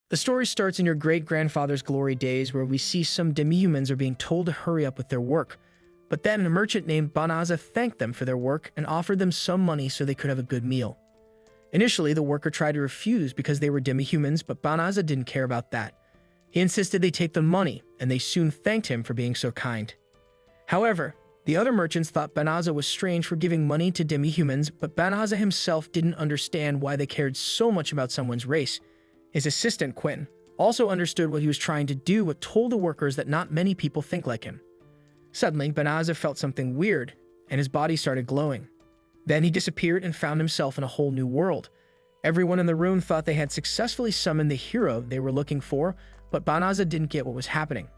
The story starts in your great-grandfather's glory days where we see some demi-humans are being told to hurry up with their work. But then a merchant named Banaza thanked them for their work and offered them some money so they could have a good meal. Initially, the worker tried to refuse because they were demi-humans, but Banaza didn't care about that. He insisted they take the money, and they soon thanked him for being so kind. However, the other merchants thought Banaza was strange for giving money to demi-humans, but Banaza himself didn't understand why they cared so much about someone's race. His assistant, Quinn, also understood what he was trying to do but told the workers that not many people think like him. Suddenly, Banaza felt something weird, and his body started glowing. Then he disappeared and found himself in a whole new world. Everyone in the room thought they had successfully summoned the hero they were looking for, but Banaza didn't get what was happening.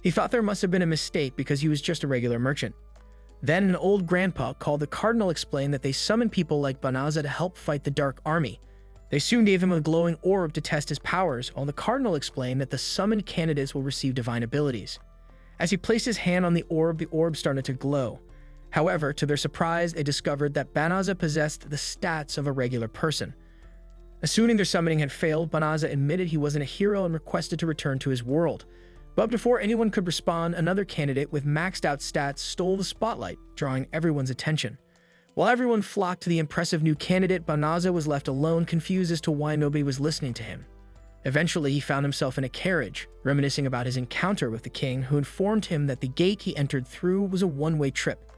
He thought there must have been a mistake because he was just a regular merchant. Then an old grandpa called the cardinal explained that they summoned people like Banaza to help fight the Dark Army. They soon gave him a glowing orb to test his powers, while the cardinal explained that the summoned candidates will receive divine abilities. As he placed his hand on the orb started to glow. However, to their surprise, they discovered that Banaza possessed the stats of a regular person. Assuming their summoning had failed, Banaza admitted he wasn't a hero and requested to return to his world. But before anyone could respond, another candidate with maxed out stats stole the spotlight, drawing everyone's attention. While everyone flocked to the impressive new candidate, Banaza was left alone, confused as to why nobody was listening to him. Eventually, he found himself in a carriage, reminiscing about his encounter with the king, who informed him that the gate he entered through was a one-way trip,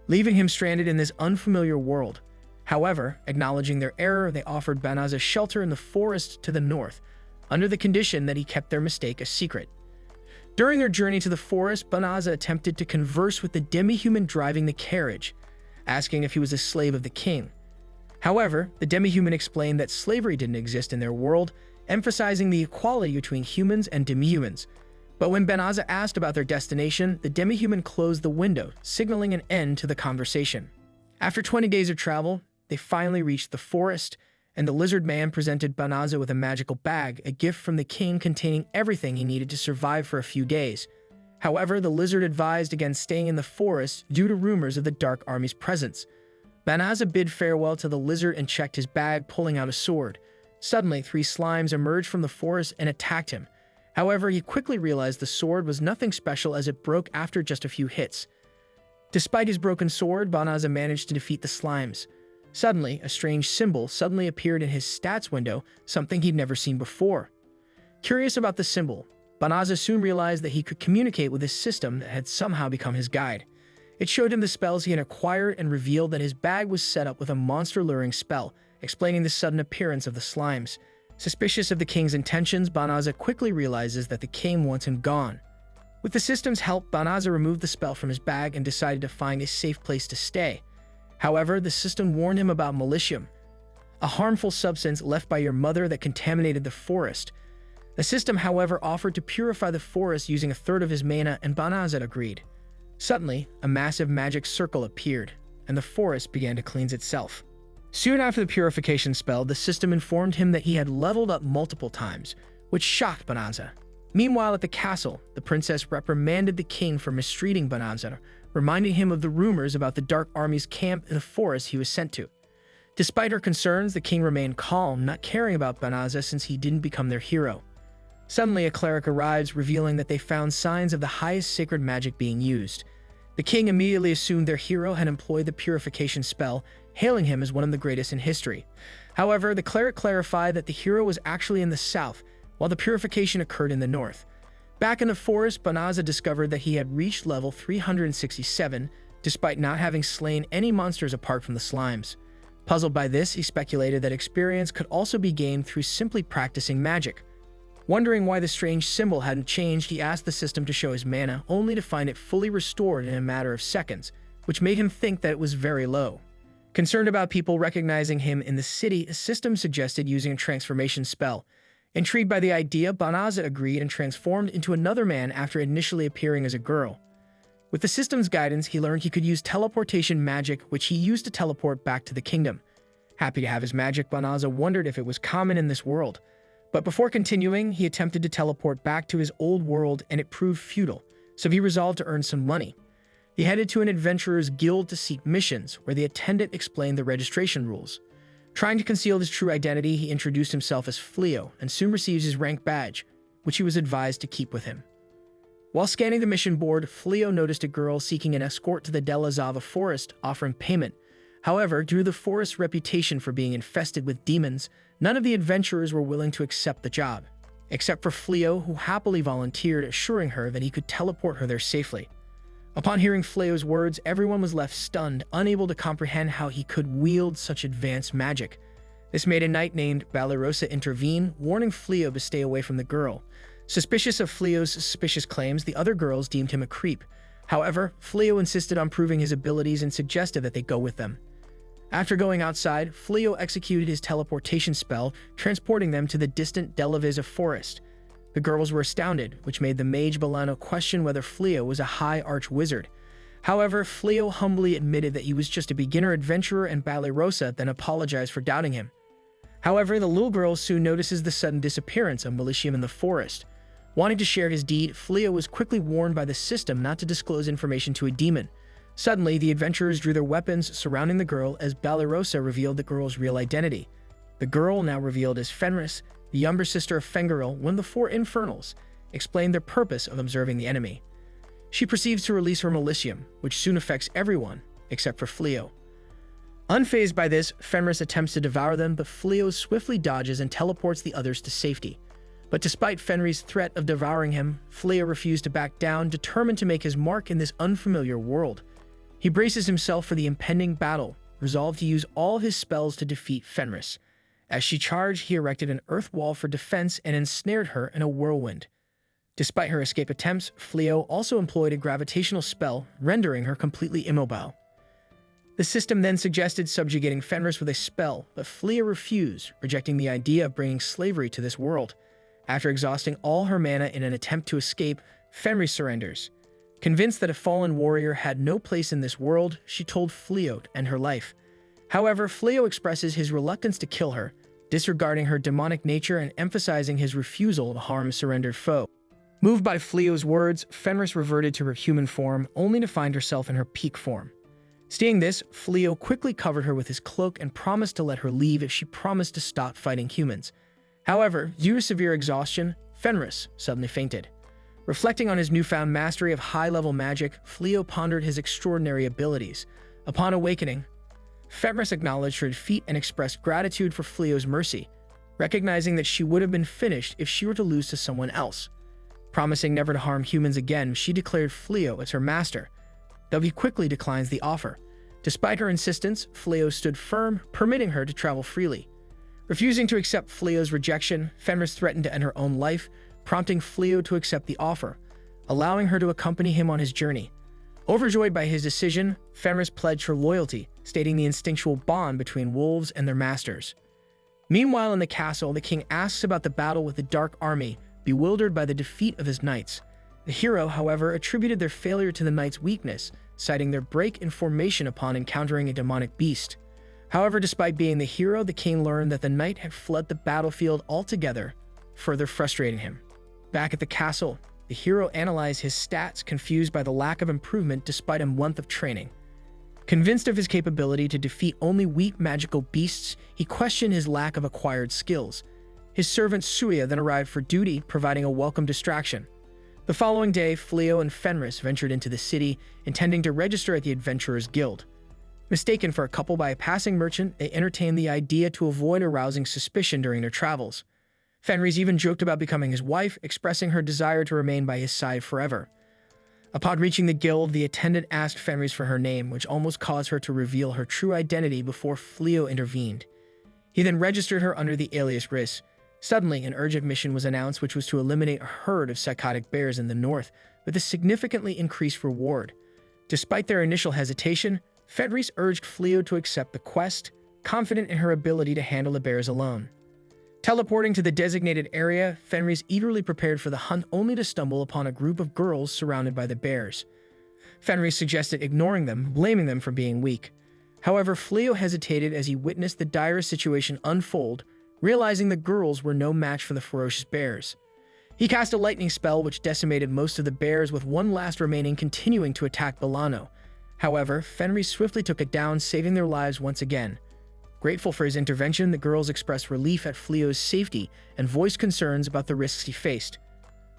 leaving him stranded in this unfamiliar world. However, acknowledging their error, they offered Banaza shelter in the forest to the north, under the condition that he kept their mistake a secret. During their journey to the forest, Banaza attempted to converse with the demi-human driving the carriage, asking if he was a slave of the king. However, the demi-human explained that slavery didn't exist in their world, emphasizing the equality between humans and demi-humans. But when Banaza asked about their destination, the demi-human closed the window, signaling an end to the conversation. After 20 days of travel, they finally reached the forest, and the lizard man presented Banaza with a magical bag, a gift from the king containing everything he needed to survive for a few days. However, the lizard advised against staying in the forest due to rumors of the Dark Army's presence. Banaza bid farewell to the lizard and checked his bag, pulling out a sword. Suddenly, 3 slimes emerged from the forest and attacked him. However, he quickly realized the sword was nothing special as it broke after just a few hits. Despite his broken sword, Banaza managed to defeat the slimes. Suddenly, a strange symbol suddenly appeared in his stats window, something he'd never seen before. Curious about the symbol, Banaza soon realized that he could communicate with a system that had somehow become his guide. It showed him the spells he had acquired and revealed that his bag was set up with a monster-luring spell, explaining the sudden appearance of the slimes. Suspicious of the king's intentions, Banaza quickly realizes that the king wants him gone. With the system's help, Banaza removed the spell from his bag and decided to find a safe place to stay. However, the system warned him about malicium, a harmful substance left by your mother that contaminated the forest. The system, however, offered to purify the forest using a third of his mana, and Banaza agreed. Suddenly, a massive magic circle appeared, and the forest began to cleanse itself. Soon after the purification spell, the system informed him that he had leveled up multiple times, which shocked Banaza. Meanwhile, at the castle, the princess reprimanded the king for mistreating Banaza, reminding him of the rumors about the Dark Army's camp in the forest he was sent to. Despite her concerns, the king remained calm, not caring about Banaza since he didn't become their hero. Suddenly, a cleric arrives, revealing that they found signs of the highest sacred magic being used. The king immediately assumed their hero had employed the purification spell, hailing him as one of the greatest in history. However, the cleric clarified that the hero was actually in the south, while the purification occurred in the north. Back in the forest, Banaza discovered that he had reached level 367, despite not having slain any monsters apart from the slimes. Puzzled by this, he speculated that experience could also be gained through simply practicing magic. Wondering why the strange symbol hadn't changed, he asked the system to show his mana, only to find it fully restored in a matter of seconds, which made him think that it was very low. Concerned about people recognizing him in the city, a system suggested using a transformation spell. Intrigued by the idea, Banaza agreed and transformed into another man after initially appearing as a girl. With the system's guidance, he learned he could use teleportation magic, which he used to teleport back to the kingdom. Happy to have his magic, Banaza wondered if it was common in this world. But before continuing, he attempted to teleport back to his old world, and it proved futile, so he resolved to earn some money. He headed to an adventurer's guild to seek missions, where the attendant explained the registration rules. Trying to conceal his true identity, he introduced himself as Fleo and soon receives his rank badge, which he was advised to keep with him. While scanning the mission board, Fleo noticed a girl seeking an escort to the Della Zava forest, offering payment. However, due to the forest's reputation for being infested with demons, none of the adventurers were willing to accept the job, except for Fleo, who happily volunteered, assuring her that he could teleport her there safely. Upon hearing Fleo's words, everyone was left stunned, unable to comprehend how he could wield such advanced magic. This made a knight named Balerosa intervene, warning Fleo to stay away from the girl. Suspicious of Fleo's suspicious claims, the other girls deemed him a creep. However, Fleo insisted on proving his abilities and suggested that they go with them. After going outside, Fleo executed his teleportation spell, transporting them to the distant Delavisa forest. The girls were astounded, which made the mage Balano question whether Fleo was a high arch-wizard. However, Fleo humbly admitted that he was just a beginner adventurer, and Balerosa then apologized for doubting him. However, the little girl soon notices the sudden disappearance of Melitium in the forest. Wanting to share his deed, Fleo was quickly warned by the system not to disclose information to a demon. Suddenly, the adventurers drew their weapons, surrounding the girl as Balerosa revealed the girl's real identity. The girl, now revealed as Fenris, the younger sister of Fengaril, one of the four infernals, explained their purpose of observing the enemy. She proceeds to release her Melitium, which soon affects everyone, except for Fleo. Unfazed by this, Fenris attempts to devour them, but Fleo swiftly dodges and teleports the others to safety. But despite Fenris' threat of devouring him, Fleo refused to back down, determined to make his mark in this unfamiliar world. He braces himself for the impending battle, resolved to use all his spells to defeat Fenris. As she charged, he erected an earth wall for defense and ensnared her in a whirlwind. Despite her escape attempts, Fleo also employed a gravitational spell, rendering her completely immobile. The system then suggested subjugating Fenris with a spell, but Fleo refused, rejecting the idea of bringing slavery to this world. After exhausting all her mana in an attempt to escape, Fenris surrenders. Convinced that a fallen warrior had no place in this world, she told Fleo to end her life. However, Fleo expresses his reluctance to kill her, disregarding her demonic nature and emphasizing his refusal to harm a surrendered foe. Moved by Fleo's words, Fenris reverted to her human form, only to find herself in her peak form. Seeing this, Fleo quickly covered her with his cloak and promised to let her leave if she promised to stop fighting humans. However, due to severe exhaustion, Fenris suddenly fainted. Reflecting on his newfound mastery of high-level magic, Fleo pondered his extraordinary abilities. Upon awakening, Fenris acknowledged her defeat and expressed gratitude for Fleo's mercy, recognizing that she would have been finished if she were to lose to someone else. Promising never to harm humans again, she declared Fleo as her master, though he quickly declines the offer. Despite her insistence, Fleo stood firm, permitting her to travel freely. Refusing to accept Fleo's rejection, Fenris threatened to end her own life, prompting Fleo to accept the offer, allowing her to accompany him on his journey. Overjoyed by his decision, Fenris pledged her loyalty, stating the instinctual bond between wolves and their masters. Meanwhile, in the castle, the king asks about the battle with the Dark Army, bewildered by the defeat of his knights. The hero, however, attributed their failure to the knights' weakness, citing their break in formation upon encountering a demonic beast. However, despite being the hero, the king learned that the knight had fled the battlefield altogether, further frustrating him. Back at the castle, the hero analyzed his stats, confused by the lack of improvement despite a month of training. Convinced of his capability to defeat only weak magical beasts, he questioned his lack of acquired skills. His servant Suya then arrived for duty, providing a welcome distraction. The following day, Fleo and Fenris ventured into the city, intending to register at the Adventurers Guild. Mistaken for a couple by a passing merchant, they entertained the idea to avoid arousing suspicion during their travels. Fenris even joked about becoming his wife, expressing her desire to remain by his side forever. Upon reaching the guild, the attendant asked Fenris for her name, which almost caused her to reveal her true identity before Fleo intervened. He then registered her under the alias Riss. Suddenly, an urgent mission was announced, which was to eliminate a herd of psychotic bears in the north, with a significantly increased reward. Despite their initial hesitation, Fenris urged Fleo to accept the quest, confident in her ability to handle the bears alone. Teleporting to the designated area, Fenris eagerly prepared for the hunt, only to stumble upon a group of girls surrounded by the bears. Fenris suggested ignoring them, blaming them for being weak. However, Fleo hesitated as he witnessed the dire situation unfold, realizing the girls were no match for the ferocious bears. He cast a lightning spell which decimated most of the bears, with one last remaining continuing to attack Balano. However, Fenris swiftly took it down, saving their lives once again. Grateful for his intervention, the girls expressed relief at Fleo's safety and voiced concerns about the risks he faced.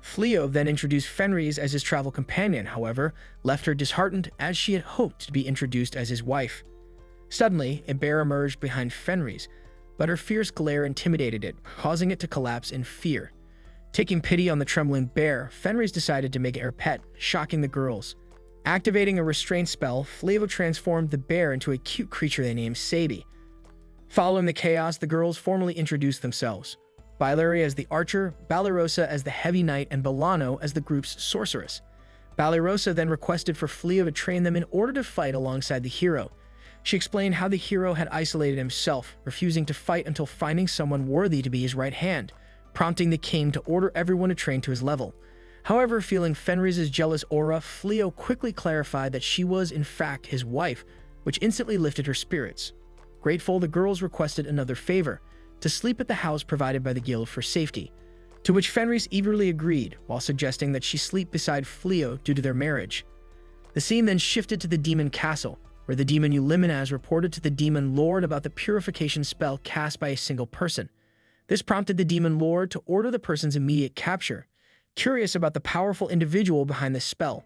Fleo then introduced Fenris as his travel companion, however, left her disheartened as she had hoped to be introduced as his wife. Suddenly, a bear emerged behind Fenris, but her fierce glare intimidated it, causing it to collapse in fear. Taking pity on the trembling bear, Fenris decided to make it her pet, shocking the girls. Activating a restraint spell, Fleo transformed the bear into a cute creature they named Sabi. Following the chaos, the girls formally introduced themselves. Bailari as the archer, Balarosa as the heavy knight, and Balano as the group's sorceress. Balarosa then requested for Fleo to train them in order to fight alongside the hero. She explained how the hero had isolated himself, refusing to fight until finding someone worthy to be his right hand, prompting the king to order everyone to train to his level. However, feeling Fenris's jealous aura, Fleo quickly clarified that she was in fact his wife, which instantly lifted her spirits. Grateful, the girls requested another favor, to sleep at the house provided by the guild for safety, to which Fenris eagerly agreed, while suggesting that she sleep beside Fleo due to their marriage. The scene then shifted to the demon castle, where the demon Euliminaz reported to the demon lord about the purification spell cast by a single person. This prompted the demon lord to order the person's immediate capture, curious about the powerful individual behind the spell.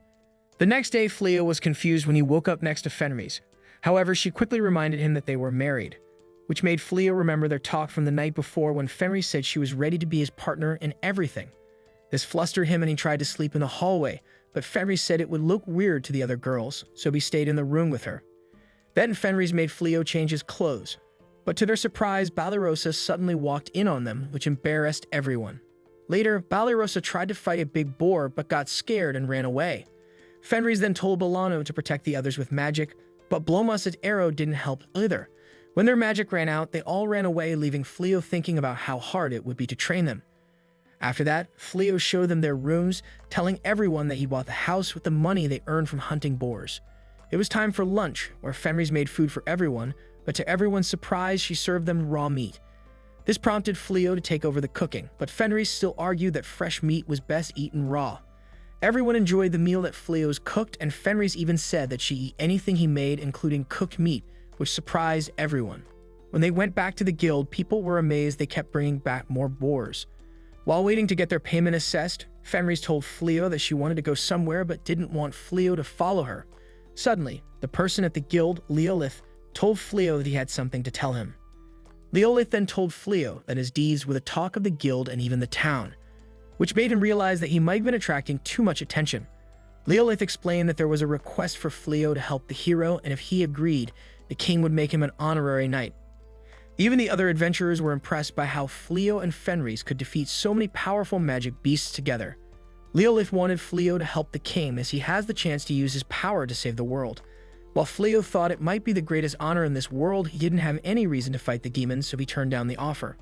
The next day, Fleo was confused when he woke up next to Fenris. However, she quickly reminded him that they were married, which made Fleo remember their talk from the night before when Fenris said she was ready to be his partner in everything. This flustered him and he tried to sleep in the hallway, but Fenris said it would look weird to the other girls, so he stayed in the room with her. Then Fenris made Fleo change his clothes, but to their surprise, Balarosa suddenly walked in on them, which embarrassed everyone. Later, Balarosa tried to fight a big boar but got scared and ran away. Fenris then told Balano to protect the others with magic, but Blomas's arrow didn't help either. When their magic ran out, they all ran away, leaving Fleo thinking about how hard it would be to train them. After that, Fleo showed them their rooms, telling everyone that he bought the house with the money they earned from hunting boars. It was time for lunch, where Fenris made food for everyone, but to everyone's surprise, she served them raw meat. This prompted Fleo to take over the cooking, but Fenris still argued that fresh meat was best eaten raw. Everyone enjoyed the meal that Fleo's cooked, and Fenris even said that she'd eat anything he made, including cooked meat, which surprised everyone. When they went back to the guild, people were amazed they kept bringing back more boars. While waiting to get their payment assessed, Fenris told Fleo that she wanted to go somewhere but didn't want Fleo to follow her. Suddenly, the person at the guild, Leolith, told Fleo that he had something to tell him. Leolith then told Fleo that his deeds were the talk of the guild and even the town, which made him realize that he might have been attracting too much attention. Leolith explained that there was a request for Fleo to help the hero, and if he agreed, the king would make him an honorary knight. Even the other adventurers were impressed by how Fleo and Fenris could defeat so many powerful magic beasts together. Leolith wanted Fleo to help the king as he has the chance to use his power to save the world. While Fleo thought it might be the greatest honor in this world, he didn't have any reason to fight the demons, so he turned down the offer.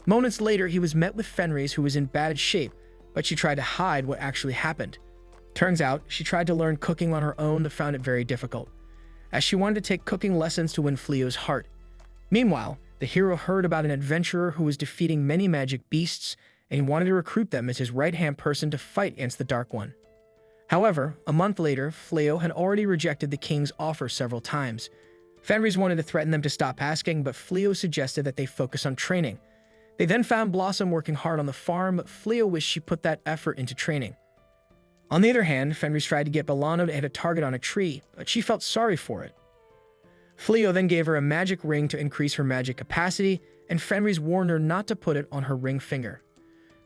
Moments later, he was met with Fenris, who was in bad shape, but she tried to hide what actually happened. Turns out, she tried to learn cooking on her own but found it very difficult, as she wanted to take cooking lessons to win Fleo's heart. Meanwhile, the hero heard about an adventurer who was defeating many magic beasts, and he wanted to recruit them as his right-hand person to fight against the Dark One. However, a month later, Fleo had already rejected the king's offer several times. Fenris wanted to threaten them to stop asking, but Fleo suggested that they focus on training. They then found Blossom working hard on the farm, but Fleo wished she put that effort into training. On the other hand, Fenris tried to get Balano to hit a target on a tree, but she felt sorry for it. Fleo then gave her a magic ring to increase her magic capacity, and Fenris warned her not to put it on her ring finger.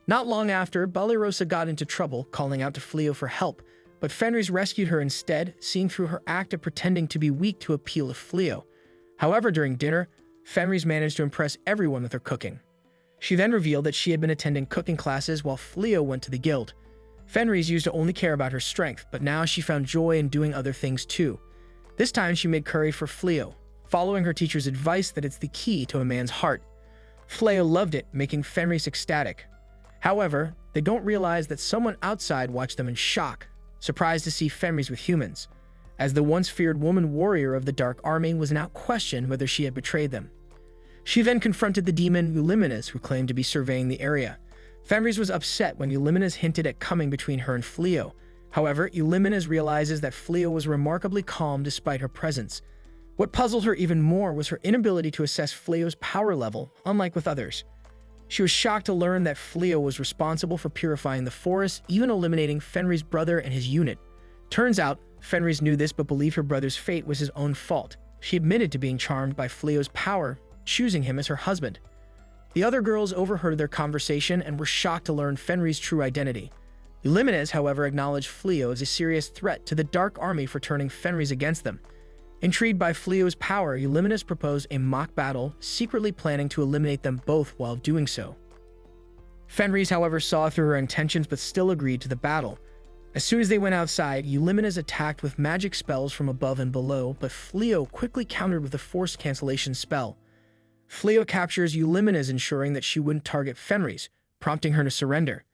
Not long after, Balarosa got into trouble, calling out to Fleo for help, but Fenris rescued her instead, seeing through her act of pretending to be weak to appeal to Fleo. However, during dinner, Fenris managed to impress everyone with her cooking. She then revealed that she had been attending cooking classes while Fleo went to the guild. Fenris used to only care about her strength, but now she found joy in doing other things too. This time she made curry for Fleo, following her teacher's advice that it's the key to a man's heart. Fleo loved it, making Fenris ecstatic. However, they don't realize that someone outside watched them in shock, surprised to see Fenris with humans, as the once feared woman warrior of the Dark Army was now questioned whether she had betrayed them. She then confronted the demon Euliminaz, who claimed to be surveying the area. Fenris was upset when Euliminaz hinted at coming between her and Fleo. However, Euliminaz realizes that Fleo was remarkably calm despite her presence. What puzzled her even more was her inability to assess Fleo's power level, unlike with others. She was shocked to learn that Fleo was responsible for purifying the forest, even eliminating Fenrir's brother and his unit. Turns out, Fenris knew this but believed her brother's fate was his own fault. She admitted to being charmed by Fleo's power, choosing him as her husband. The other girls overheard their conversation and were shocked to learn Fenrir's true identity. Eulimenes, however, acknowledged Fleo as a serious threat to the Dark Army for turning Fenris against them. Intrigued by Fleo's power, Eulimenes proposed a mock battle, secretly planning to eliminate them both while doing so. Fenris, however, saw through her intentions but still agreed to the battle. As soon as they went outside, Eulimenes attacked with magic spells from above and below, but Fleo quickly countered with a force cancellation spell. Fleo captures Eulimenes, ensuring that she wouldn't target Fenris, prompting her to surrender.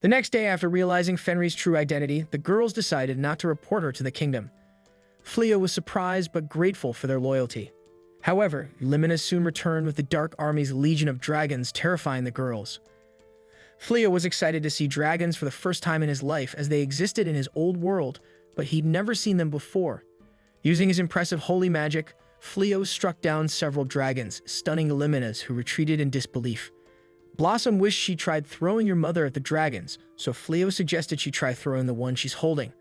The next day, after realizing Fenris' true identity, the girls decided not to report her to the kingdom. Fleo was surprised but grateful for their loyalty. However, Eulimenes soon returned with the Dark Army's legion of dragons, terrifying the girls. Fleo was excited to see dragons for the first time in his life, as they existed in his old world, but he'd never seen them before. Using his impressive holy magic, Fleo struck down several dragons, stunning Eulimenes, who retreated in disbelief. Blossom wished she tried throwing your mother at the dragons, so Fleo suggested she try throwing the one she's holding.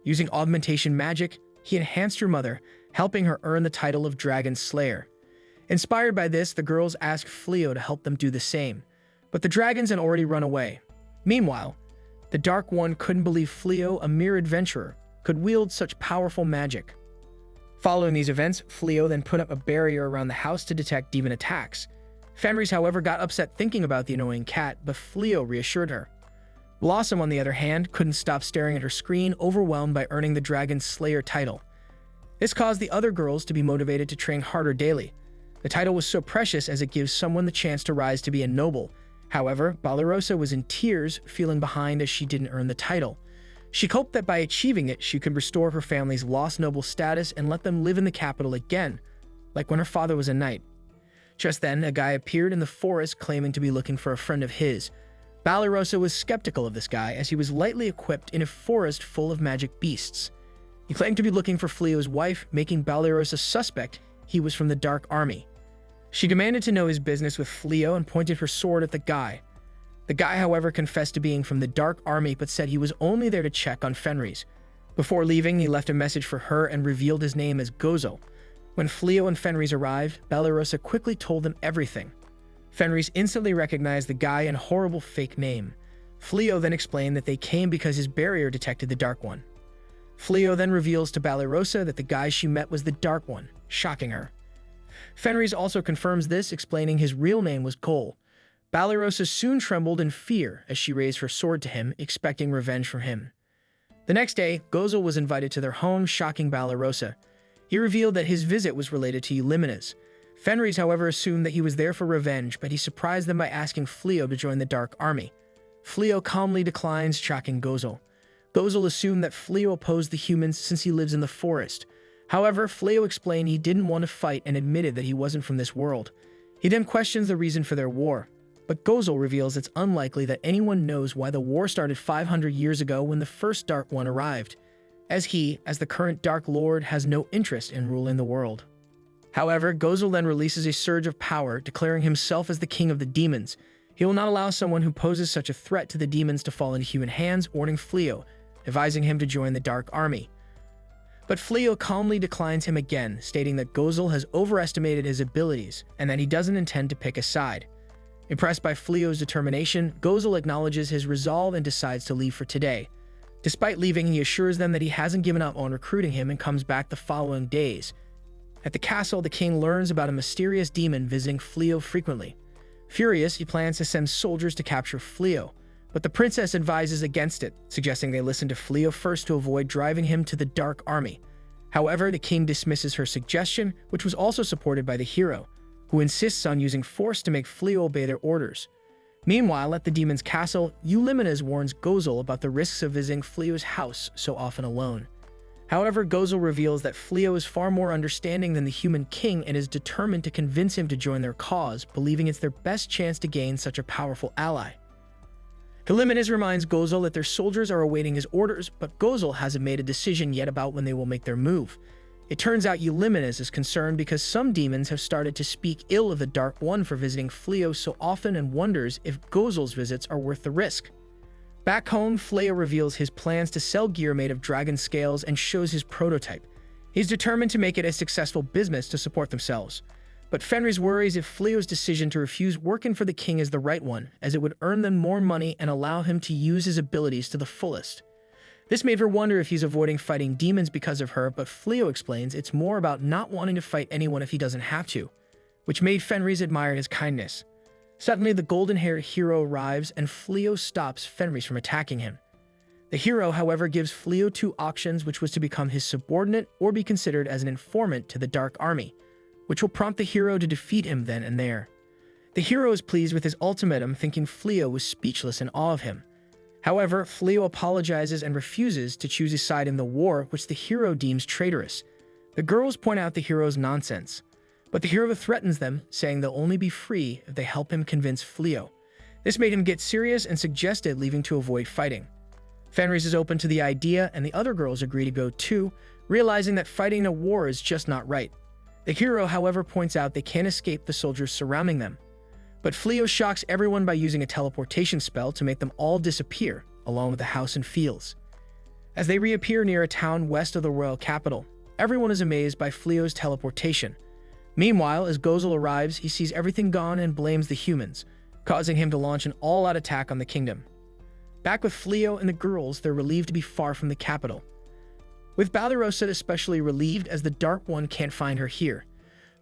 Using augmentation magic, he enhanced her mother, helping her earn the title of Dragon Slayer. Inspired by this, the girls asked Fleo to help them do the same, but the dragons had already run away. Meanwhile, the Dark One couldn't believe Fleo, a mere adventurer, could wield such powerful magic. Following these events, Fleo then put up a barrier around the house to detect demon attacks. Fenris, however, got upset thinking about the annoying cat, but Fleo reassured her. Blossom, on the other hand, couldn't stop staring at her screen, overwhelmed by earning the Dragon Slayer title. This caused the other girls to be motivated to train harder daily. The title was so precious as it gives someone the chance to rise to be a noble. However, Balarosa was in tears, feeling behind as she didn't earn the title. She hoped that by achieving it, she could restore her family's lost noble status and let them live in the capital again, like when her father was a knight. Just then, a guy appeared in the forest claiming to be looking for a friend of his. Balarosa was skeptical of this guy, as he was lightly equipped in a forest full of magic beasts. He claimed to be looking for Fleo's wife, making Balarosa suspect he was from the Dark Army. She demanded to know his business with Fleo and pointed her sword at the guy. The guy, however, confessed to being from the Dark Army but said he was only there to check on Fenris. Before leaving, he left a message for her and revealed his name as Gozo. When Fleo and Fenris arrived, Balarosa quickly told them everything. Fenris instantly recognized the guy and horrible fake name. Fleo then explained that they came because his barrier detected the Dark One. Fleo then reveals to Balarosa that the guy she met was the Dark One, shocking her. Fenris also confirms this, explaining his real name was Cole. Balarosa soon trembled in fear as she raised her sword to him, expecting revenge from him. The next day, Gozo was invited to their home, shocking Balarosa. He revealed that his visit was related to Eulimenes. Fenris, however, assumed that he was there for revenge, but he surprised them by asking Fleo to join the Dark Army. Fleo calmly declines, shocking Gozo. Gozo assumed that Fleo opposed the humans since he lives in the forest. However, Fleo explained he didn't want to fight and admitted that he wasn't from this world. He then questions the reason for their war, but Gozo reveals it's unlikely that anyone knows why the war started 500 years ago when the first Dark One arrived, as he, as the current Dark Lord, has no interest in ruling the world. However, Gozo then releases a surge of power, declaring himself as the king of the demons. He will not allow someone who poses such a threat to the demons to fall into human hands, warning Fleo, advising him to join the Dark Army. But Fleo calmly declines him again, stating that Gozo has overestimated his abilities and that he doesn't intend to pick a side. Impressed by Fleo's determination, Gozo acknowledges his resolve and decides to leave for today. Despite leaving, he assures them that he hasn't given up on recruiting him and comes back the following days. At the castle, the king learns about a mysterious demon visiting Fleo frequently. Furious, he plans to send soldiers to capture Fleo, but the princess advises against it, suggesting they listen to Fleo first to avoid driving him to the Dark Army. However, the king dismisses her suggestion, which was also supported by the hero, who insists on using force to make Fleo obey their orders. Meanwhile, at the demon's castle, Eulimenes warns Gozo about the risks of visiting Fleo's house so often alone. However, Gozo reveals that Fleo is far more understanding than the human king and is determined to convince him to join their cause, believing it's their best chance to gain such a powerful ally. Eulimenes reminds Gozo that their soldiers are awaiting his orders, but Gozo hasn't made a decision yet about when they will make their move. It turns out Eulimenes is concerned because some demons have started to speak ill of the Dark One for visiting Fleo so often and wonders if Gozel's visits are worth the risk. Back home, Fleo reveals his plans to sell gear made of dragon scales and shows his prototype. He's determined to make it a successful business to support themselves. But Fenris worries if Fleo's decision to refuse working for the king is the right one, as it would earn them more money and allow him to use his abilities to the fullest. This made her wonder if he's avoiding fighting demons because of her, but Fleo explains it's more about not wanting to fight anyone if he doesn't have to, which made Fenris admire his kindness. Suddenly, the golden-haired hero arrives, and Fleo stops Fenris from attacking him. The hero, however, gives Fleo two options, which was to become his subordinate or be considered as an informant to the Dark Army, which will prompt the hero to defeat him then and there. The hero is pleased with his ultimatum, thinking Fleo was speechless in awe of him. However, Fleo apologizes and refuses to choose his side in the war, which the hero deems traitorous. The girls point out the hero's nonsense, but the hero threatens them, saying they'll only be free if they help him convince Fleo. This made him get serious and suggested leaving to avoid fighting. Fenris is open to the idea, and the other girls agree to go too, realizing that fighting a war is just not right. The hero, however, points out they can't escape the soldiers surrounding them. But Fleo shocks everyone by using a teleportation spell to make them all disappear, along with the house and fields. As they reappear near a town west of the royal capital, everyone is amazed by Fleo's teleportation. Meanwhile, as Gozel arrives, he sees everything gone and blames the humans, causing him to launch an all-out attack on the kingdom. Back with Fleo and the girls, they're relieved to be far from the capital, with Balirosa especially relieved as the Dark One can't find her here.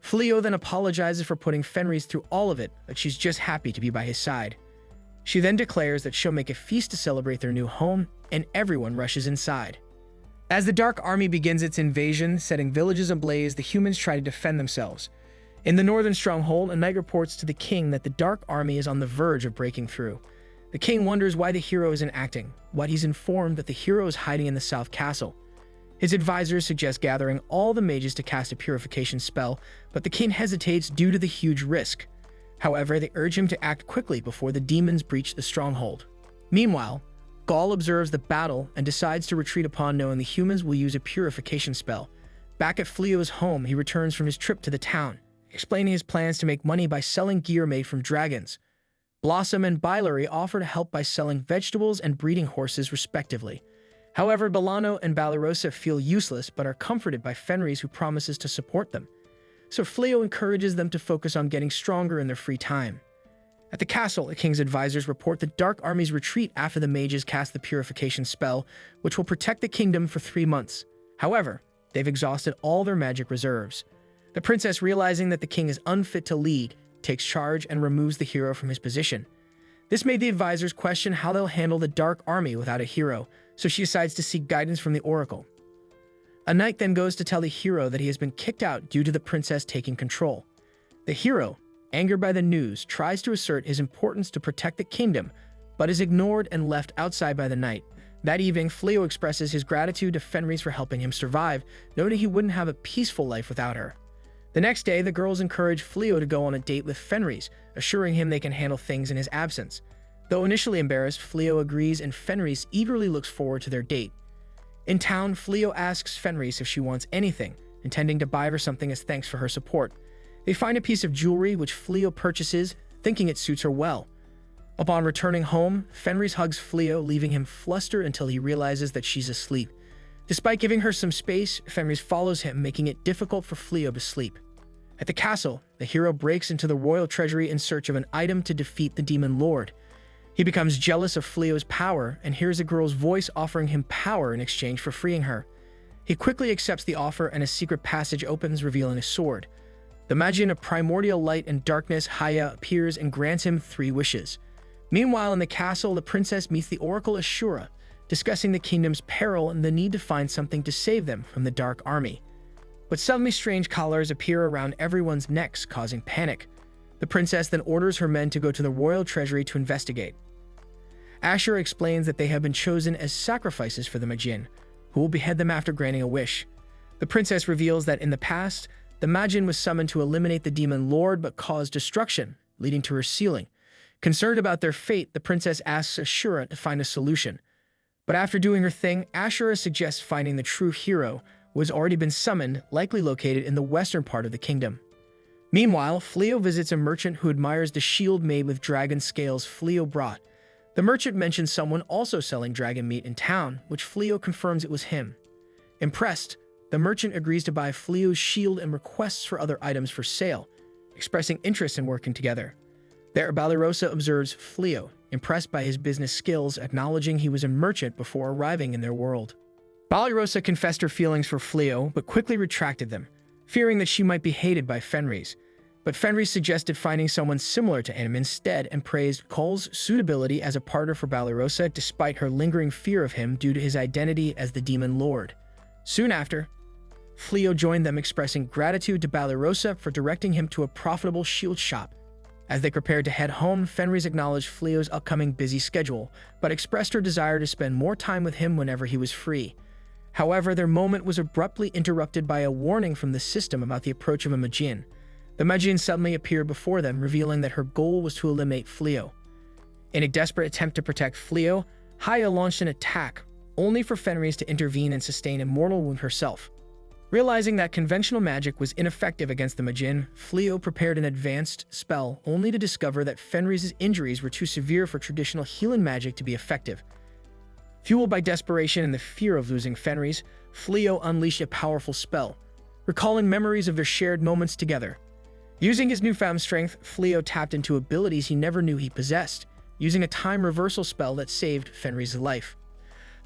Fleo then apologizes for putting Fenris through all of it, but she's just happy to be by his side. She then declares that she'll make a feast to celebrate their new home, and everyone rushes inside. As the Dark Army begins its invasion, setting villages ablaze, the humans try to defend themselves. In the northern stronghold, a knight reports to the king that the Dark Army is on the verge of breaking through. The king wonders why the hero isn't acting, but he's informed that the hero is hiding in the south castle. His advisors suggest gathering all the mages to cast a purification spell, but the king hesitates due to the huge risk. However, they urge him to act quickly before the demons breach the stronghold. Meanwhile, Gaul observes the battle and decides to retreat upon knowing the humans will use a purification spell. Back at Fleo's home, he returns from his trip to the town, explaining his plans to make money by selling gear made from dragons. Blossom and Bilary offer to help by selling vegetables and breeding horses respectively. However, Belano and Balirosa feel useless but are comforted by Fenris, who promises to support them. So Fleo encourages them to focus on getting stronger in their free time. At the castle, the king's advisors report the Dark Army's retreat after the mages cast the purification spell, which will protect the kingdom for 3 months. However, they've exhausted all their magic reserves. The princess, realizing that the king is unfit to lead, takes charge and removes the hero from his position. This made the advisors question how they'll handle the Dark Army without a hero, so she decides to seek guidance from the oracle. A knight then goes to tell the hero that he has been kicked out due to the princess taking control. The hero, angered by the news, tries to assert his importance to protect the kingdom, but is ignored and left outside by the knight. That evening, Fleo expresses his gratitude to Fenris for helping him survive, noting he wouldn't have a peaceful life without her. The next day, the girls encourage Fleo to go on a date with Fenris, assuring him they can handle things in his absence. Though initially embarrassed, Fleo agrees and Fenris eagerly looks forward to their date. In town, Fleo asks Fenris if she wants anything, intending to buy her something as thanks for her support. They find a piece of jewelry which Fleo purchases, thinking it suits her well. Upon returning home, Fenris hugs Fleo, leaving him flustered until he realizes that she's asleep. Despite giving her some space, Fenris follows him, making it difficult for Fleo to sleep. At the castle, the hero breaks into the royal treasury in search of an item to defeat the demon lord. He becomes jealous of Fleo's power and hears a girl's voice offering him power in exchange for freeing her. He quickly accepts the offer and a secret passage opens, revealing a sword. The magian of primordial light and darkness, Haya, appears and grants him 3 wishes. Meanwhile, in the castle, the princess meets the oracle Ashura, discussing the kingdom's peril and the need to find something to save them from the Dark Army. But suddenly strange collars appear around everyone's necks, causing panic. The princess then orders her men to go to the royal treasury to investigate. Ashura explains that they have been chosen as sacrifices for the Magian, who will behead them after granting a wish. The princess reveals that in the past, the Magian was summoned to eliminate the demon lord but caused destruction, leading to her sealing. Concerned about their fate, the princess asks Ashura to find a solution. But after doing her thing, Ashura suggests finding the true hero, who has already been summoned, likely located in the western part of the kingdom. Meanwhile, Fleo visits a merchant who admires the shield made with dragon scales Fleo brought. The merchant mentions someone also selling dragon meat in town, which Fleo confirms it was him. Impressed, the merchant agrees to buy Fleo's shield and requests for other items for sale, expressing interest in working together. There, Banished observes Fleo, impressed by his business skills, acknowledging he was a merchant before arriving in their world. Banished confessed her feelings for Fleo, but quickly retracted them, fearing that she might be hated by Fenris. But Fenris suggested finding someone similar to him instead and praised Kouho's suitability as a partner for Banished despite her lingering fear of him due to his identity as the Demon Lord. Soon after, Fleo joined them, expressing gratitude to Banished for directing him to a profitable shield shop. As they prepared to head home, Fenris acknowledged Fleo's upcoming busy schedule, but expressed her desire to spend more time with him whenever he was free. However, their moment was abruptly interrupted by a warning from the system about the approach of a Magian. The Magian suddenly appeared before them, revealing that her goal was to eliminate Fleo. In a desperate attempt to protect Fleo, Haya launched an attack, only for Fenris to intervene and sustain a mortal wound herself. Realizing that conventional magic was ineffective against the Magian, Fleo prepared an advanced spell, only to discover that Fenris's injuries were too severe for traditional healing magic to be effective. Fueled by desperation and the fear of losing Fenris, Fleo unleashed a powerful spell, recalling memories of their shared moments together. Using his newfound strength, Fleo tapped into abilities he never knew he possessed, using a time reversal spell that saved Fenris' life.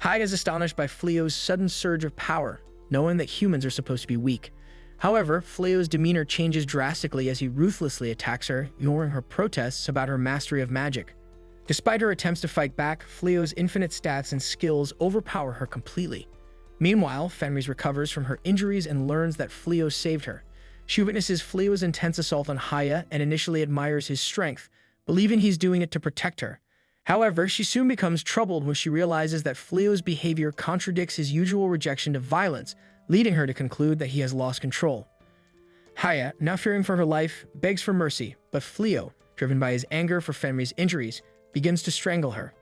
Haya is astonished by Fleo's sudden surge of power, knowing that humans are supposed to be weak. However, Fleo's demeanor changes drastically as he ruthlessly attacks her, ignoring her protests about her mastery of magic. Despite her attempts to fight back, Fleo's infinite stats and skills overpower her completely. Meanwhile, Fenris recovers from her injuries and learns that Fleo saved her. She witnesses Fleo's intense assault on Haya and initially admires his strength, believing he's doing it to protect her. However, she soon becomes troubled when she realizes that Fleo's behavior contradicts his usual rejection of violence, leading her to conclude that he has lost control. Haya, now fearing for her life, begs for mercy, but Fleo, driven by his anger for Fenris' injuries, begins to strangle her.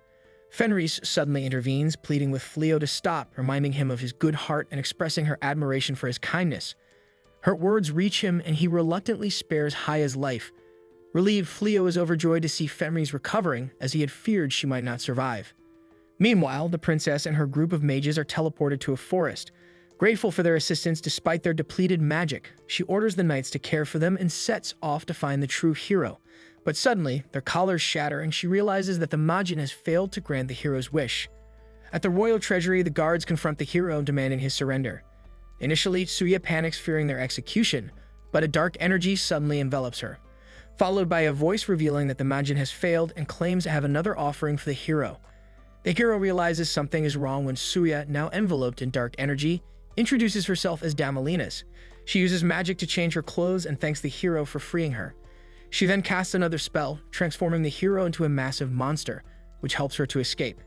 Fenris suddenly intervenes, pleading with Fleo to stop, reminding him of his good heart and expressing her admiration for his kindness. Her words reach him, and he reluctantly spares Haya's life. Relieved, Fleo is overjoyed to see Fenris recovering, as he had feared she might not survive. Meanwhile, the princess and her group of mages are teleported to a forest. Grateful for their assistance despite their depleted magic, she orders the knights to care for them and sets off to find the true hero. But suddenly, their collars shatter and she realizes that the Magian has failed to grant the hero's wish. At the royal treasury, the guards confront the hero, demanding his surrender. Initially, Tsuya panics, fearing their execution, but a dark energy suddenly envelops her, followed by a voice revealing that the Magian has failed and claims to have another offering for the hero. The hero realizes something is wrong when Tsuya, now enveloped in dark energy, introduces herself as Damalinas. She uses magic to change her clothes and thanks the hero for freeing her. She then casts another spell, transforming the hero into a massive monster, which helps her to escape.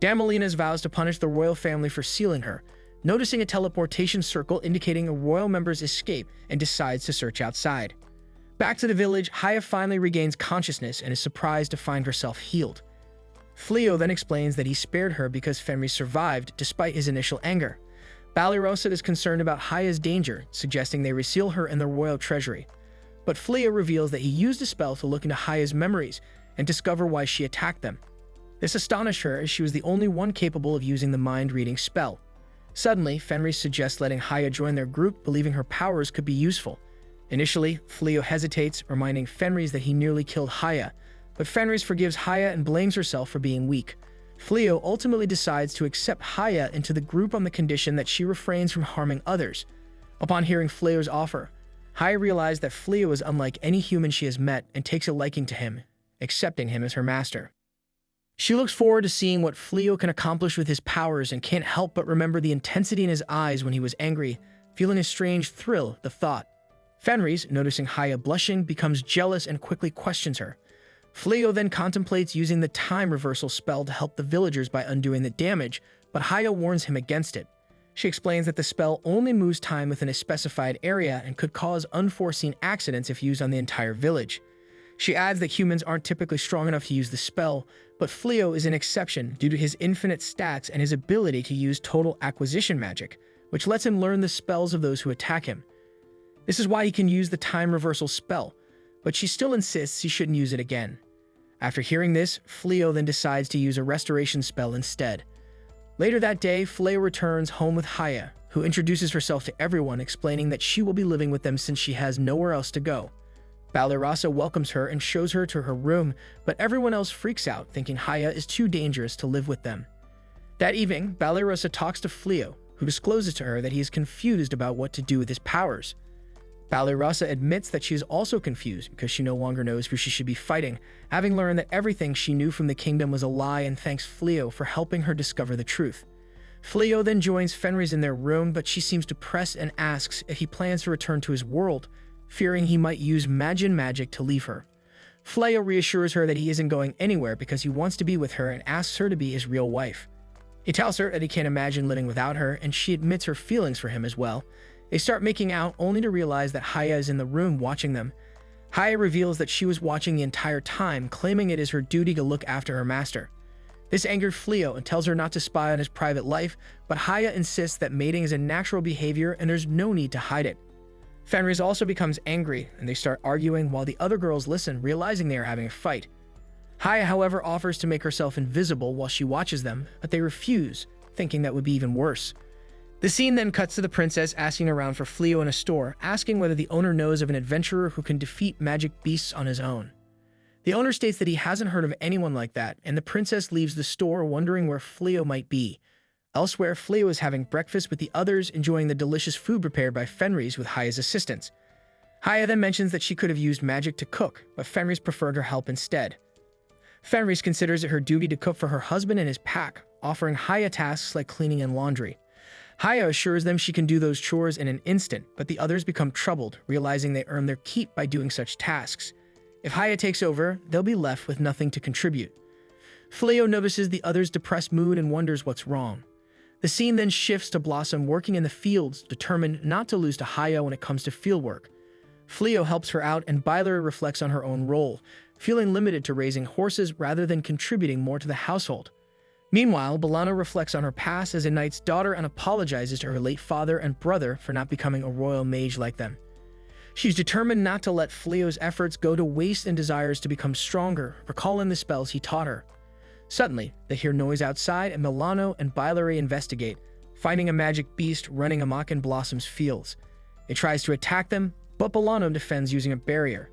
Damalinas vows to punish the royal family for sealing her, noticing a teleportation circle indicating a royal member's escape, and decides to search outside. Back to the village, Haya finally regains consciousness and is surprised to find herself healed. Fleo then explains that he spared her because Fenris survived despite his initial anger. Banished is concerned about Haya's danger, suggesting they reseal her in the royal treasury. But Fleo reveals that he used a spell to look into Haya's memories and discover why she attacked them. This astonished her, as she was the only one capable of using the mind-reading spell. Suddenly, Fenris suggests letting Haya join their group, believing her powers could be useful. Initially, Fleo hesitates, reminding Fenris that he nearly killed Haya, but Fenris forgives Haya and blames herself for being weak. Fleo ultimately decides to accept Haya into the group on the condition that she refrains from harming others. Upon hearing Fleo's offer, Haya realizes that Fleo is unlike any human she has met and takes a liking to him, accepting him as her master. She looks forward to seeing what Fleo can accomplish with his powers and can't help but remember the intensity in his eyes when he was angry, feeling a strange thrill at the thought. Fenris, noticing Haya blushing, becomes jealous and quickly questions her. Fleo then contemplates using the time reversal spell to help the villagers by undoing the damage, but Haya warns him against it. She explains that the spell only moves time within a specified area and could cause unforeseen accidents if used on the entire village. She adds that humans aren't typically strong enough to use the spell, but Fleo is an exception due to his infinite stats and his ability to use total acquisition magic, which lets him learn the spells of those who attack him. This is why he can use the time reversal spell, but she still insists he shouldn't use it again. After hearing this, Fleo then decides to use a restoration spell instead. Later that day, Fleo returns home with Haya, who introduces herself to everyone, explaining that she will be living with them since she has nowhere else to go. Balinese welcomes her and shows her to her room, but everyone else freaks out, thinking Haya is too dangerous to live with them. That evening, Balinese talks to Fleo, who discloses to her that he is confused about what to do with his powers. Balinese admits that she is also confused because she no longer knows who she should be fighting, having learned that everything she knew from the kingdom was a lie, and thanks Fleo for helping her discover the truth. Fleo then joins Fenris in their room, but she seems depressed and asks if he plans to return to his world, fearing he might use magic to leave her. Fleo reassures her that he isn't going anywhere because he wants to be with her and asks her to be his real wife. He tells her that he can't imagine living without her, and she admits her feelings for him as well. They start making out only to realize that Haya is in the room watching them. Haya reveals that she was watching the entire time, claiming it is her duty to look after her master. This angered Fleo and tells her not to spy on his private life, but Haya insists that mating is a natural behavior and there's no need to hide it. Fenris also becomes angry, and they start arguing while the other girls listen, realizing they are having a fight. Haya, however, offers to make herself invisible while she watches them, but they refuse, thinking that would be even worse. The scene then cuts to the princess asking around for Fleo in a store, asking whether the owner knows of an adventurer who can defeat magic beasts on his own. The owner states that he hasn't heard of anyone like that, and the princess leaves the store wondering where Fleo might be. Elsewhere, Fleo is having breakfast with the others, enjoying the delicious food prepared by Fenris with Haya's assistance. Haya then mentions that she could have used magic to cook, but Fenris preferred her help instead. Fenris considers it her duty to cook for her husband and his pack, offering Haya tasks like cleaning and laundry. Haya assures them she can do those chores in an instant, but the others become troubled, realizing they earn their keep by doing such tasks. If Haya takes over, they'll be left with nothing to contribute. Fleo notices the others' depressed mood and wonders what's wrong. The scene then shifts to Blossom working in the fields, determined not to lose to Haya when it comes to fieldwork. Fleo helps her out, and Bailey reflects on her own role, feeling limited to raising horses rather than contributing more to the household. Meanwhile, Balana reflects on her past as a knight's daughter and apologizes to her late father and brother for not becoming a royal mage like them. She's determined not to let Fleo's efforts go to waste and desires to become stronger, recalling the spells he taught her. Suddenly, they hear noise outside, and Milano and Bailey investigate, finding a magic beast running amok in Blossom's fields. It tries to attack them, but Milano defends using a barrier.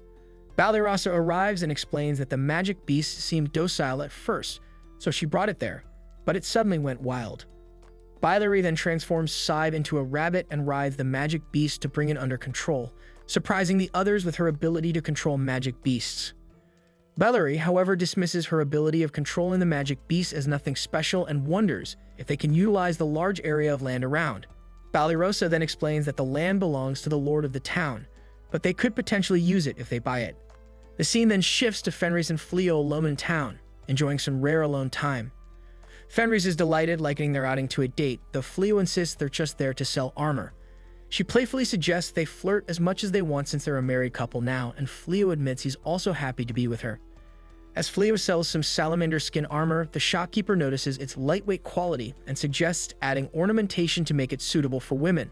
Balinese arrives and explains that the magic beast seemed docile at first, so she brought it there, but it suddenly went wild. Bailey then transforms Saib into a rabbit and rides the magic beast to bring it under control, surprising the others with her ability to control magic beasts. Bailey, however, dismisses her ability of controlling the magic beast as nothing special and wonders if they can utilize the large area of land around. Balinese then explains that the land belongs to the lord of the town, but they could potentially use it if they buy it. The scene then shifts to Fenris and Fleo alone in town, enjoying some rare alone time. Fenris is delighted, likening their outing to a date, though Fleo insists they're just there to sell armor. She playfully suggests they flirt as much as they want since they're a married couple now, and Fleo admits he's also happy to be with her. As Fleo sells some salamander skin armor, the shopkeeper notices its lightweight quality and suggests adding ornamentation to make it suitable for women.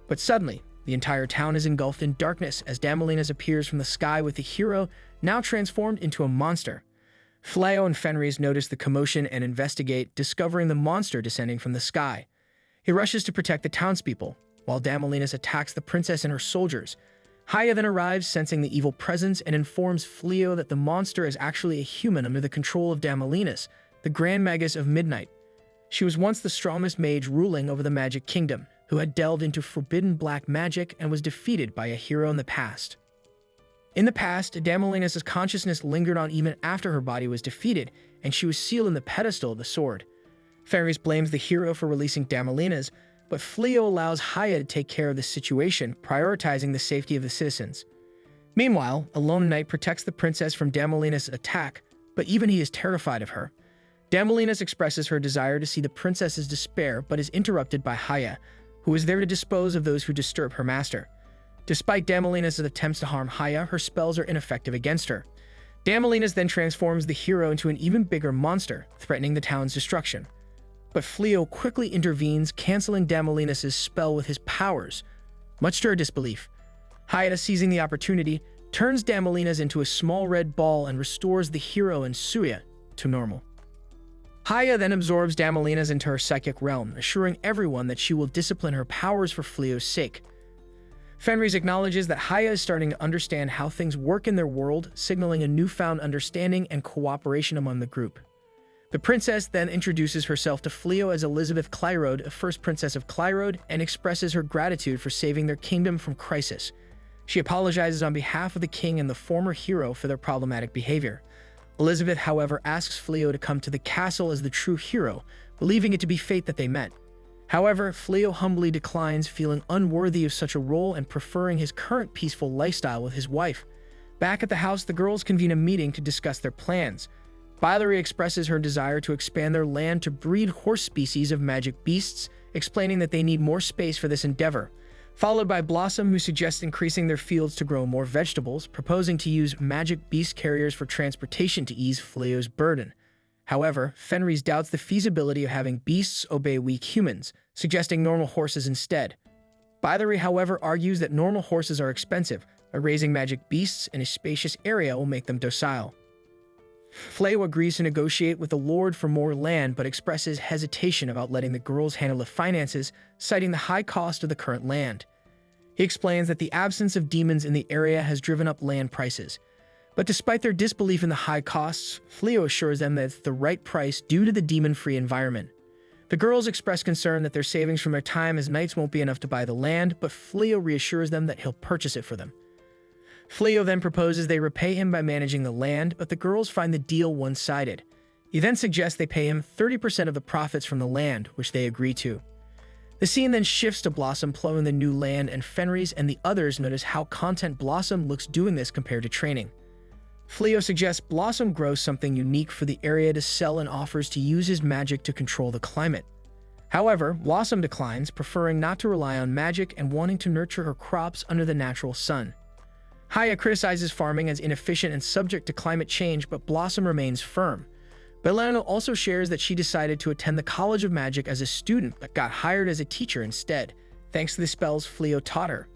But suddenly, the entire town is engulfed in darkness as Damalinas appears from the sky with the hero now transformed into a monster. Fleo and Fenris notice the commotion and investigate, discovering the monster descending from the sky. He rushes to protect the townspeople, while Damalinas attacks the princess and her soldiers. Haya then arrives, sensing the evil presence, and informs Fleo that the monster is actually a human under the control of Damalinas, the Grand Magus of Midnight. She was once the strongest mage ruling over the Magic Kingdom, who had delved into forbidden black magic and was defeated by a hero in the past. In the past, Damalinas' consciousness lingered on even after her body was defeated, and she was sealed in the pedestal of the sword. Fenris blames the hero for releasing Damalinas, but Fleo allows Haya to take care of the situation, prioritizing the safety of the citizens. Meanwhile, a lone knight protects the princess from Damalinas' attack, but even he is terrified of her. Damalinas expresses her desire to see the princess's despair, but is interrupted by Haya, who is there to dispose of those who disturb her master. Despite Damalinas' attempts to harm Haya, her spells are ineffective against her. Damalinas then transforms the hero into an even bigger monster, threatening the town's destruction. but Fleo quickly intervenes, canceling Damelinus' spell with his powers. Much to her disbelief, Haya, seizing the opportunity, turns Damelinus into a small red ball and restores the hero and Suya to normal. Haya then absorbs Damelinus into her psychic realm, assuring everyone that she will discipline her powers for Fleo's sake. Fenris acknowledges that Haya is starting to understand how things work in their world, signaling a newfound understanding and cooperation among the group. The princess then introduces herself to Fleo as Elizabeth Clyrode, a first princess of Clyrode, and expresses her gratitude for saving their kingdom from crisis. She apologizes on behalf of the king and the former hero for their problematic behavior. Elizabeth, however, asks Fleo to come to the castle as the true hero, believing it to be fate that they met. However, Fleo humbly declines, feeling unworthy of such a role and preferring his current peaceful lifestyle with his wife. Back at the house, the girls convene a meeting to discuss their plans. Bailari expresses her desire to expand their land to breed horse species of magic beasts, explaining that they need more space for this endeavor, followed by Blossom, who suggests increasing their fields to grow more vegetables, proposing to use magic beast carriers for transportation to ease Fleo's burden. However, Fenris doubts the feasibility of having beasts obey weak humans, suggesting normal horses instead. Bailari, however, argues that normal horses are expensive, but raising magic beasts in a spacious area will make them docile. Fleo agrees to negotiate with the Lord for more land, but expresses hesitation about letting the girls handle the finances, citing the high cost of the current land. He explains that the absence of demons in the area has driven up land prices. But despite their disbelief in the high costs, Fleo assures them that it's the right price due to the demon-free environment. The girls express concern that their savings from their time as knights won't be enough to buy the land, but Fleo reassures them that he'll purchase it for them. Fleo then proposes they repay him by managing the land, but the girls find the deal one-sided. He then suggests they pay him 30% of the profits from the land, which they agree to. The scene then shifts to Blossom plowing the new land, and Fenris and the others notice how content Blossom looks doing this compared to training. Fleo suggests Blossom grows something unique for the area to sell and offers to use his magic to control the climate. However, Blossom declines, preferring not to rely on magic and wanting to nurture her crops under the natural sun. Haya criticizes farming as inefficient and subject to climate change, but Blossom remains firm. Belano also shares that she decided to attend the College of Magic as a student, but got hired as a teacher instead, thanks to the spells Fleo taught her.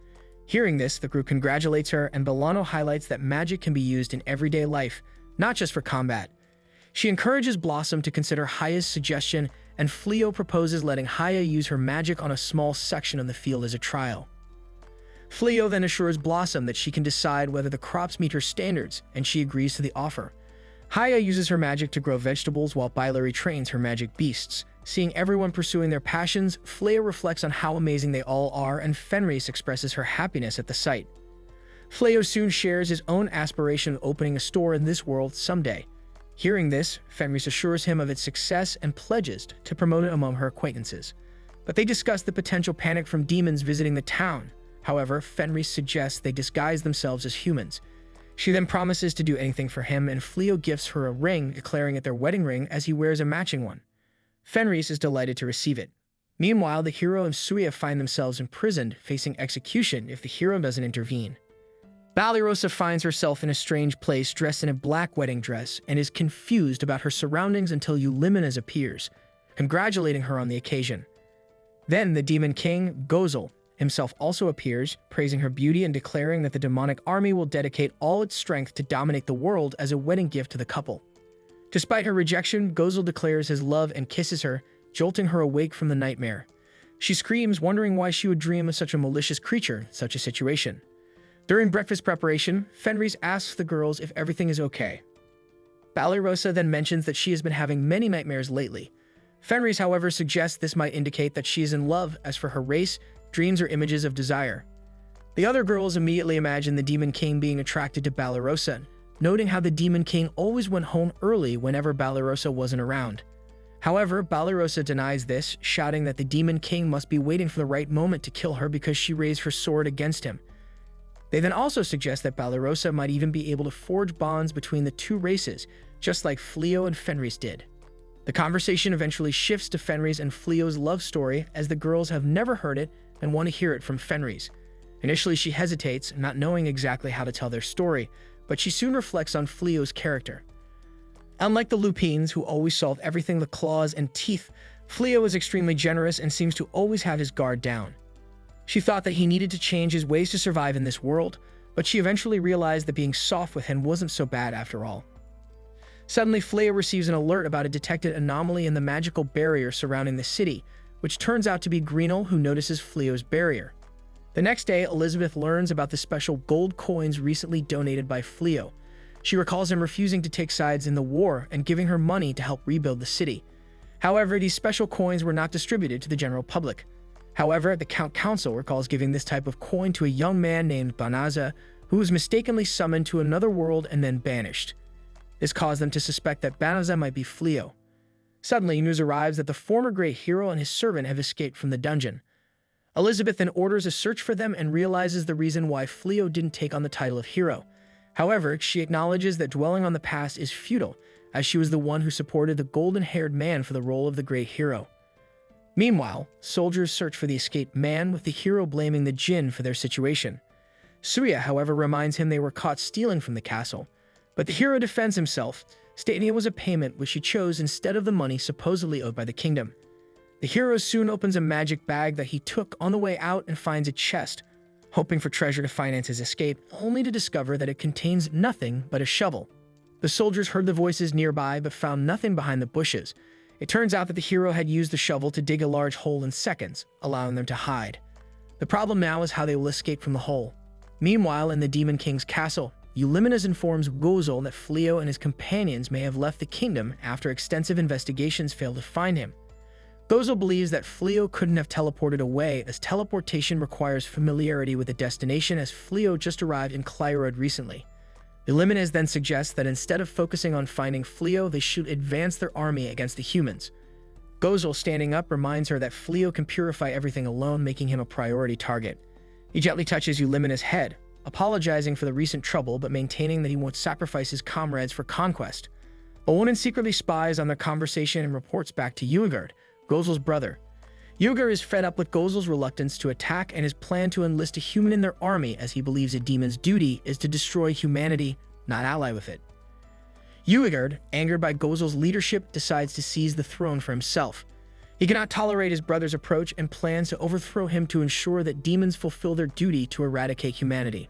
Hearing this, the group congratulates her, and Belano highlights that magic can be used in everyday life, not just for combat. She encourages Blossom to consider Haya's suggestion, and Fleo proposes letting Haya use her magic on a small section of the field as a trial. Fleo then assures Blossom that she can decide whether the crops meet her standards, and she agrees to the offer. Haya uses her magic to grow vegetables while Bailari trains her magic beasts. Seeing everyone pursuing their passions, Fleo reflects on how amazing they all are, and Fenris expresses her happiness at the sight. Fleo soon shares his own aspiration of opening a store in this world someday. Hearing this, Fenris assures him of its success and pledges to promote it among her acquaintances. But they discuss the potential panic from demons visiting the town. However, Fenris suggests they disguise themselves as humans. She then promises to do anything for him, and Fleo gifts her a ring, declaring it their wedding ring as he wears a matching one. Fenris is delighted to receive it. Meanwhile, the hero and Suya find themselves imprisoned, facing execution if the hero doesn't intervene. Balirosa finds herself in a strange place dressed in a black wedding dress and is confused about her surroundings until Eulimenes appears, congratulating her on the occasion. Then the demon king, Gozel, himself also appears, praising her beauty and declaring that the demonic army will dedicate all its strength to dominate the world as a wedding gift to the couple. Despite her rejection, Gozel declares his love and kisses her, jolting her awake from the nightmare. She screams, wondering why she would dream of such a malicious creature in such a situation. During breakfast preparation, Fenris asks the girls if everything is okay. Balirosa then mentions that she has been having many nightmares lately. Fenris, however, suggests this might indicate that she is in love. As for her race, dreams are images of desire. The other girls immediately imagine the Demon King being attracted to Balirosa, noting how the Demon King always went home early whenever Balirosa wasn't around. However, Balirosa denies this, shouting that the Demon King must be waiting for the right moment to kill her because she raised her sword against him. They then also suggest that Balirosa might even be able to forge bonds between the two races, just like Fleo and Fenris did. The conversation eventually shifts to Fenris and Fleo's love story, as the girls have never heard it and want to hear it from Fenris. Initially, she hesitates, not knowing exactly how to tell their story, but she soon reflects on Fleo's character. Unlike the Lupines, who always solve everything with claws and teeth, Fleo is extremely generous and seems to always have his guard down. She thought that he needed to change his ways to survive in this world, but she eventually realized that being soft with him wasn't so bad after all. Suddenly, Fleo receives an alert about a detected anomaly in the magical barrier surrounding the city, which turns out to be Greenel, who notices Fleo's barrier. The next day, Elizabeth learns about the special gold coins recently donated by Fleo. She recalls him refusing to take sides in the war and giving her money to help rebuild the city. However, these special coins were not distributed to the general public. However, the Council recalls giving this type of coin to a young man named Banaza, who was mistakenly summoned to another world and then banished. This caused them to suspect that Banaza might be Fleo. Suddenly, news arrives that the former great hero and his servant have escaped from the dungeon. Elizabeth then orders a search for them and realizes the reason why Fleo didn't take on the title of hero. However, she acknowledges that dwelling on the past is futile, as she was the one who supported the golden-haired man for the role of the great hero. Meanwhile, soldiers search for the escaped man, with the hero blaming the Jinn for their situation. Suya, however, reminds him they were caught stealing from the castle, but the hero defends himself, stating it was a payment which he chose instead of the money supposedly owed by the kingdom. The hero soon opens a magic bag that he took on the way out and finds a chest, hoping for treasure to finance his escape, only to discover that it contains nothing but a shovel. The soldiers heard the voices nearby but found nothing behind the bushes. It turns out that the hero had used the shovel to dig a large hole in seconds, allowing them to hide. The problem now is how they will escape from the hole. Meanwhile, in the Demon King's castle, Eulimenes informs Gozul that Fleo and his companions may have left the kingdom after extensive investigations failed to find him. Gozul believes that Fleo couldn't have teleported away, as teleportation requires familiarity with the destination, as Fleo just arrived in Clyrod recently. Eulimenes then suggests that instead of focusing on finding Fleo, they should advance their army against the humans. Gozul, standing up, reminds her that Fleo can purify everything alone, making him a priority target. He gently touches Eulimenes' head, apologizing for the recent trouble but maintaining that he won't sacrifice his comrades for conquest. Owen secretly spies on their conversation and reports back to Uigard, Gozul's brother. Uigard is fed up with Gozul's reluctance to attack and his plan to enlist a human in their army, as he believes a demon's duty is to destroy humanity, not ally with it. Uigard, angered by Gozul's leadership, decides to seize the throne for himself. He cannot tolerate his brother's approach and plans to overthrow him to ensure that demons fulfill their duty to eradicate humanity.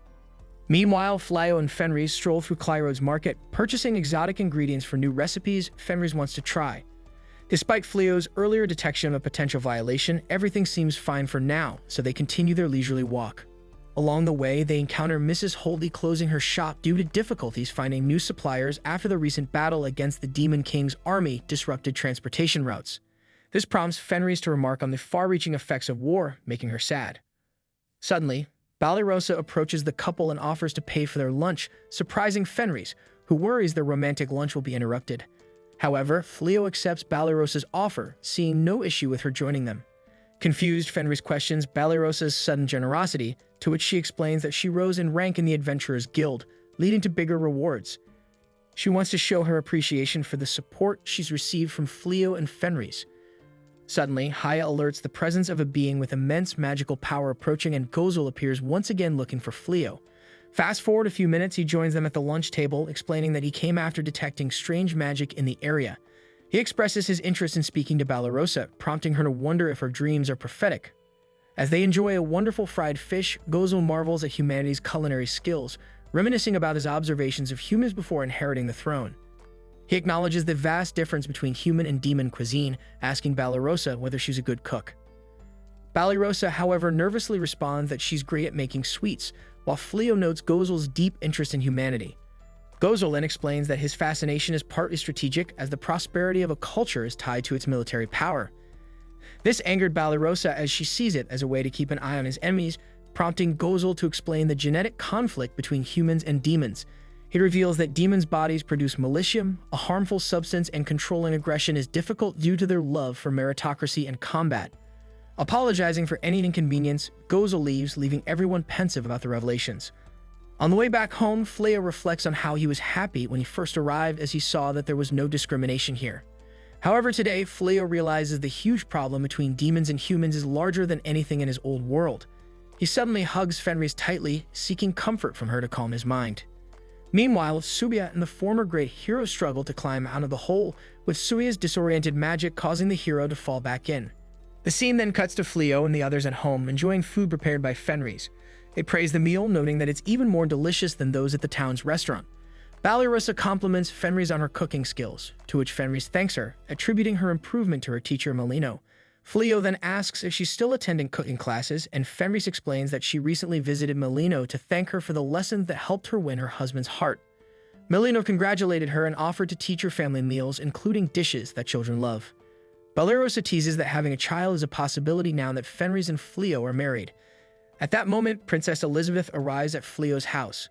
Meanwhile, Fleo and Fenris stroll through Clyrod's market, purchasing exotic ingredients for new recipes Fenris wants to try. Despite Fleo's earlier detection of a potential violation, everything seems fine for now, so they continue their leisurely walk. Along the way, they encounter Mrs. Holdley closing her shop due to difficulties finding new suppliers after the recent battle against the Demon King's army disrupted transportation routes. This prompts Fenris to remark on the far-reaching effects of war, making her sad. Suddenly, Balirosa approaches the couple and offers to pay for their lunch, surprising Fenris, who worries their romantic lunch will be interrupted. However, Fleo accepts Balirosa's offer, seeing no issue with her joining them. Confused, Fenris questions Balirosa's sudden generosity, to which she explains that she rose in rank in the Adventurers Guild, leading to bigger rewards. She wants to show her appreciation for the support she's received from Fleo and Fenris. Suddenly, Haya alerts the presence of a being with immense magical power approaching, and Gozul appears once again looking for Fleo. Fast forward a few minutes, he joins them at the lunch table, explaining that he came after detecting strange magic in the area. He expresses his interest in speaking to Balirosa, prompting her to wonder if her dreams are prophetic. As they enjoy a wonderful fried fish, Gozul marvels at humanity's culinary skills, reminiscing about his observations of humans before inheriting the throne. He acknowledges the vast difference between human and demon cuisine, asking Balirosa whether she's a good cook. Balirosa, however, nervously responds that she's great at making sweets, while Fleo notes Gozul's deep interest in humanity. Gozul then explains that his fascination is partly strategic, as the prosperity of a culture is tied to its military power. This angered Balirosa, as she sees it as a way to keep an eye on his enemies, prompting Gozul to explain the genetic conflict between humans and demons. He reveals that demons' bodies produce malicium, a harmful substance, and controlling aggression is difficult due to their love for meritocracy and combat. Apologizing for any inconvenience, Gozul leaves, leaving everyone pensive about the revelations. On the way back home, Fleo reflects on how he was happy when he first arrived, as he saw that there was no discrimination here. However, today, Fleo realizes the huge problem between demons and humans is larger than anything in his old world. He suddenly hugs Fenris tightly, seeking comfort from her to calm his mind. Meanwhile, Suya and the former great hero struggle to climb out of the hole, with Suya's disoriented magic causing the hero to fall back in. The scene then cuts to Fleo and the others at home, enjoying food prepared by Fenris. They praise the meal, noting that it's even more delicious than those at the town's restaurant. Banished compliments Fenris on her cooking skills, to which Fenris thanks her, attributing her improvement to her teacher Melino. Fleo then asks if she's still attending cooking classes, and Fenris explains that she recently visited Melino to thank her for the lessons that helped her win her husband's heart. Melino congratulated her and offered to teach her family meals, including dishes that children love. Banished teases that having a child is a possibility now that Fenris and Fleo are married. At that moment, Princess Elizabeth arrives at Fleo's house.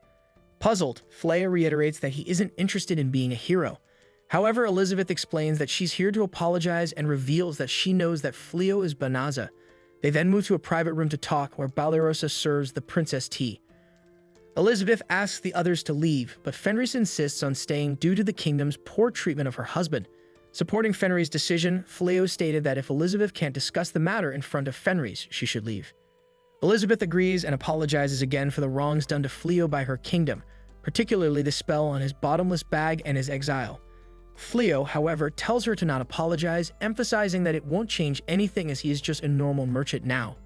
Puzzled, Fleo reiterates that he isn't interested in being a hero. However, Elizabeth explains that she's here to apologize and reveals that she knows that Fleo is Banaza. They then move to a private room to talk, where Banished serves the princess tea. Elizabeth asks the others to leave, but Fenris insists on staying due to the kingdom's poor treatment of her husband. Supporting Fenris' decision, Fleo stated that if Elizabeth can't discuss the matter in front of Fenris, she should leave. Elizabeth agrees and apologizes again for the wrongs done to Fleo by her kingdom, particularly the spell on his bottomless bag and his exile. Fleo, however, tells her to not apologize, emphasizing that it won't change anything as he is just a normal merchant now.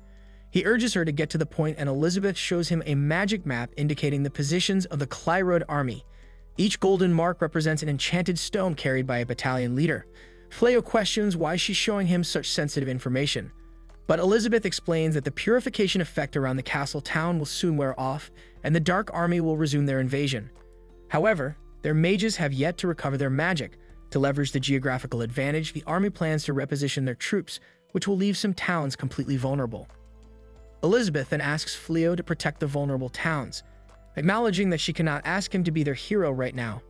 He urges her to get to the point, and Elizabeth shows him a magic map indicating the positions of the Clyrod army. Each golden mark represents an enchanted stone carried by a battalion leader. Fleo questions why she's showing him such sensitive information, but Elizabeth explains that the purification effect around the castle town will soon wear off, and the Dark Army will resume their invasion. However, their mages have yet to recover their magic. To leverage the geographical advantage, the army plans to reposition their troops, which will leave some towns completely vulnerable. Elizabeth then asks Fleo to protect the vulnerable towns, acknowledging that she cannot ask him to be their hero right now.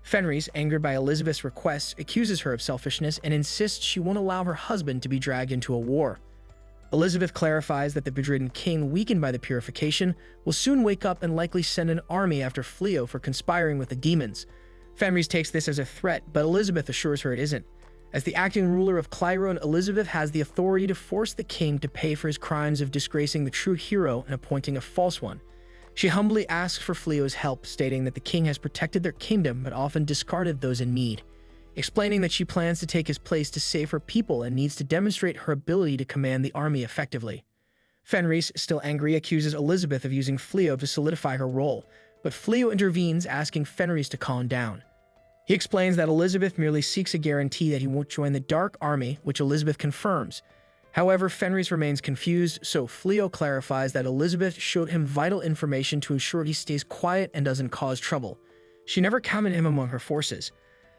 Fenris, angered by Elizabeth's request, accuses her of selfishness and insists she won't allow her husband to be dragged into a war. Elizabeth clarifies that the bedridden king, weakened by the purification, will soon wake up and likely send an army after Fleo for conspiring with the demons. Fenris takes this as a threat, but Elizabeth assures her it isn't. As the acting ruler of Clyrod, Elizabeth has the authority to force the king to pay for his crimes of disgracing the true hero and appointing a false one. She humbly asks for Fleo's help, stating that the king has protected their kingdom but often discarded those in need, explaining that she plans to take his place to save her people and needs to demonstrate her ability to command the army effectively. Fenris, still angry, accuses Elizabeth of using Fleo to solidify her role, but Fleo intervenes, asking Fenris to calm down. He explains that Elizabeth merely seeks a guarantee that he won't join the Dark Army, which Elizabeth confirms. However, Fenris remains confused, so Fleo clarifies that Elizabeth showed him vital information to ensure he stays quiet and doesn't cause trouble. She never counted him among her forces.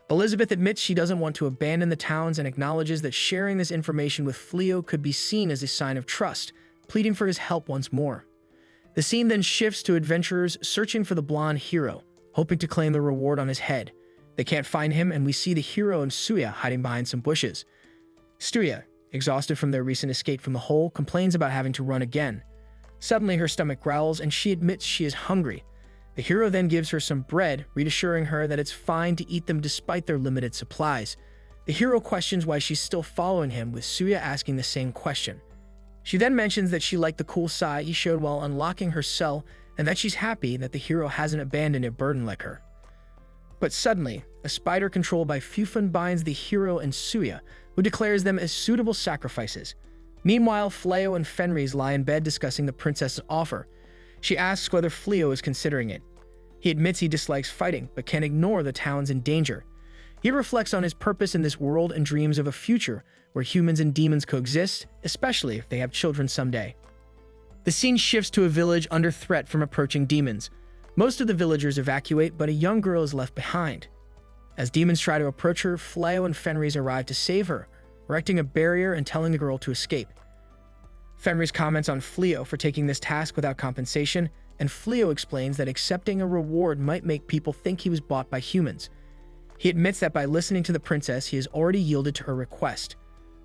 Elizabeth admits she doesn't want to abandon the towns and acknowledges that sharing this information with Fleo could be seen as a sign of trust, pleading for his help once more. The scene then shifts to adventurers searching for the blonde hero, hoping to claim the reward on his head. They can't find him, and we see the hero and Suya hiding behind some bushes. Suya, exhausted from their recent escape from the hole, complains about having to run again. Suddenly, her stomach growls, and she admits she is hungry. The hero then gives her some bread, reassuring her that it's fine to eat them despite their limited supplies. The hero questions why she's still following him, with Suya asking the same question. She then mentions that she liked the cool sigh he showed while unlocking her cell, and that she's happy that the hero hasn't abandoned a burden like her. But suddenly, a spider controlled by Fufun binds the hero and Suya, who declares them as suitable sacrifices. Meanwhile, Fleo and Fenris lie in bed discussing the princess's offer. She asks whether Fleo is considering it. He admits he dislikes fighting, but can't ignore the towns in danger. He reflects on his purpose in this world and dreams of a future where humans and demons coexist, especially if they have children someday. The scene shifts to a village under threat from approaching demons. Most of the villagers evacuate, but a young girl is left behind. As demons try to approach her, Fleo and Fenris arrive to save her, erecting a barrier and telling the girl to escape. Fenris comments on Fleo for taking this task without compensation, and Fleo explains that accepting a reward might make people think he was bought by humans. He admits that by listening to the princess, he has already yielded to her request.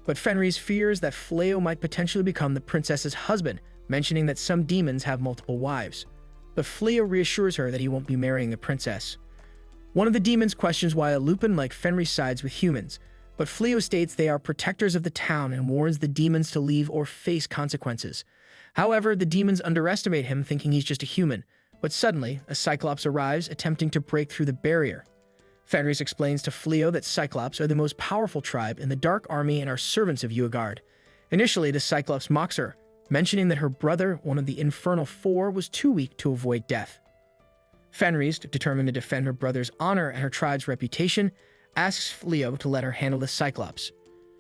But Fenris fears that Fleo might potentially become the princess's husband, mentioning that some demons have multiple wives. But Fleo reassures her that he won't be marrying the princess. One of the demons questions why a Lupin like Fenris sides with humans, but Fleo states they are protectors of the town and warns the demons to leave or face consequences. However, the demons underestimate him, thinking he's just a human, But suddenly, a Cyclops arrives, attempting to break through the barrier. Fenris explains to Fleo that Cyclops are the most powerful tribe in the Dark Army and are servants of Uagard. Initially, the Cyclops mocks her, mentioning that her brother, one of the Infernal Four, was too weak to avoid death. Fenris, determined to defend her brother's honor and her tribe's reputation, asks Fleo to let her handle the Cyclops.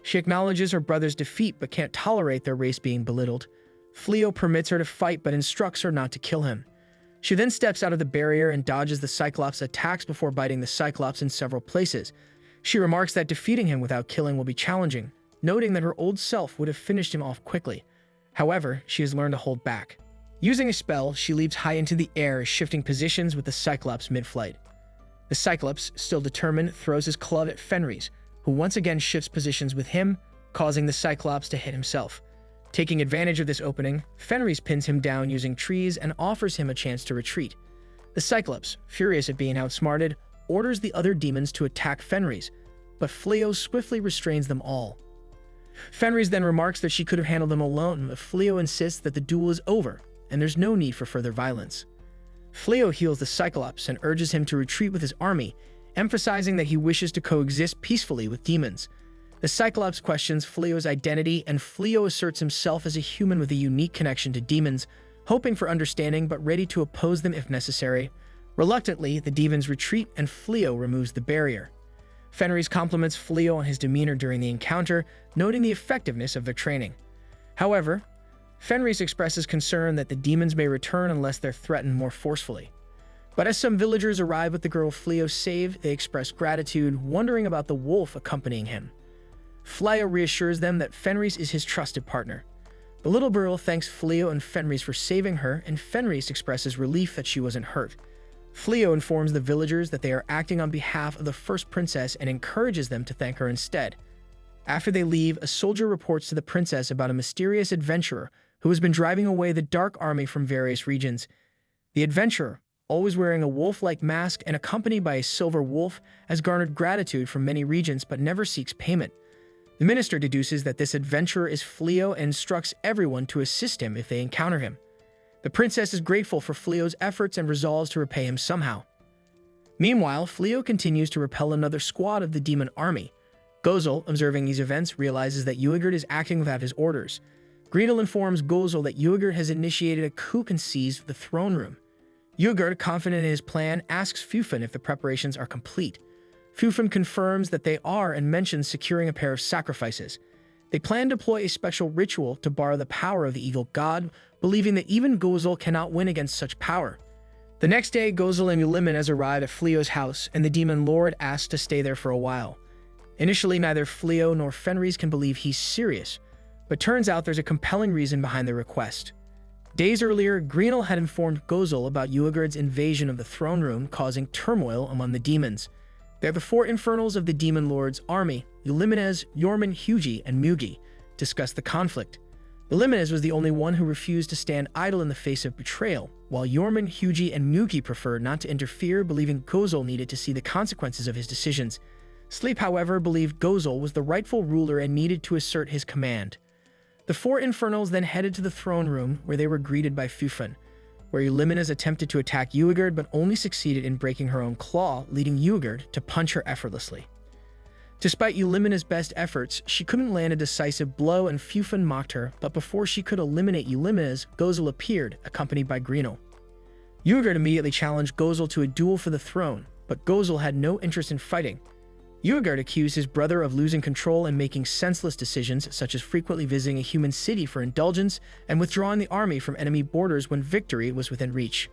She acknowledges her brother's defeat but can't tolerate their race being belittled. Fleo permits her to fight but instructs her not to kill him. She then steps out of the barrier and dodges the Cyclops' attacks before biting the Cyclops in several places. She remarks that defeating him without killing will be challenging, noting that her old self would have finished him off quickly. However, she has learned to hold back. Using a spell, she leaps high into the air, shifting positions with the Cyclops mid-flight. The Cyclops, still determined, throws his club at Fenris, who once again shifts positions with him, causing the Cyclops to hit himself. Taking advantage of this opening, Fenris pins him down using trees and offers him a chance to retreat. The Cyclops, furious at being outsmarted, orders the other demons to attack Fenris, but Fleo swiftly restrains them all. Fenris then remarks that she could have handled them alone, but Fleo insists that the duel is over, and there's no need for further violence. Fleo heals the Cyclops and urges him to retreat with his army, emphasizing that he wishes to coexist peacefully with demons. The Cyclops questions Fleo's identity, and Fleo asserts himself as a human with a unique connection to demons, hoping for understanding but ready to oppose them if necessary. Reluctantly, the demons retreat and Fleo removes the barrier. Fenris compliments Fleo on his demeanor during the encounter, noting the effectiveness of their training. However, Fenris expresses concern that the demons may return unless they're threatened more forcefully. But as some villagers arrive with the girl Fleo saved, they express gratitude, wondering about the wolf accompanying him. Fleo reassures them that Fenris is his trusted partner. The little girl thanks Fleo and Fenris for saving her, and Fenris expresses relief that she wasn't hurt. Fleo informs the villagers that they are acting on behalf of the first princess and encourages them to thank her instead. After they leave, a soldier reports to the princess about a mysterious adventurer who has been driving away the Dark Army from various regions. The adventurer, always wearing a wolf-like mask and accompanied by a silver wolf, has garnered gratitude from many regions but never seeks payment. The minister deduces that this adventurer is Fleo and instructs everyone to assist him if they encounter him. The princess is grateful for Fleo's efforts and resolves to repay him somehow. Meanwhile, Fleo continues to repel another squad of the demon army. Gozel, observing these events, realizes that Uagard is acting without his orders. Greedle informs Gozel that Uagard has initiated a coup and seized the throne room. Uagard, confident in his plan, asks Fufun if the preparations are complete. Fufun confirms that they are and mentions securing a pair of sacrifices. They plan to deploy a special ritual to borrow the power of the evil god, believing that even Gozel cannot win against such power. The next day, Gozel and Eulimenes arrive at Fleo's house, and the demon lord asks to stay there for a while. Initially, neither Fleo nor Fenris can believe he's serious, but turns out there's a compelling reason behind the request. Days earlier, Greenel had informed Gozel about Uagard's invasion of the throne room, causing turmoil among the demons. They're the four infernals of the demon lord's army. Eulimenes, Yorman, Hugi, and Mugi discuss the conflict. Eulimenes was the only one who refused to stand idle in the face of betrayal, while Yorman, Hugi, and Mugi preferred not to interfere, believing Gozel needed to see the consequences of his decisions. Sleep, however, believed Gozel was the rightful ruler and needed to assert his command. The four infernals then headed to the throne room, where they were greeted by Fufun, where Eulimenes attempted to attack Uagard but only succeeded in breaking her own claw, leading Uagard to punch her effortlessly. Despite Eulimenes' best efforts, she couldn't land a decisive blow and Fufun mocked her, but before she could eliminate Eulimenes, Gozel appeared, accompanied by Greenel. Uagard immediately challenged Gozel to a duel for the throne, but Gozel had no interest in fighting. Uagard accused his brother of losing control and making senseless decisions, such as frequently visiting a human city for indulgence and withdrawing the army from enemy borders when victory was within reach.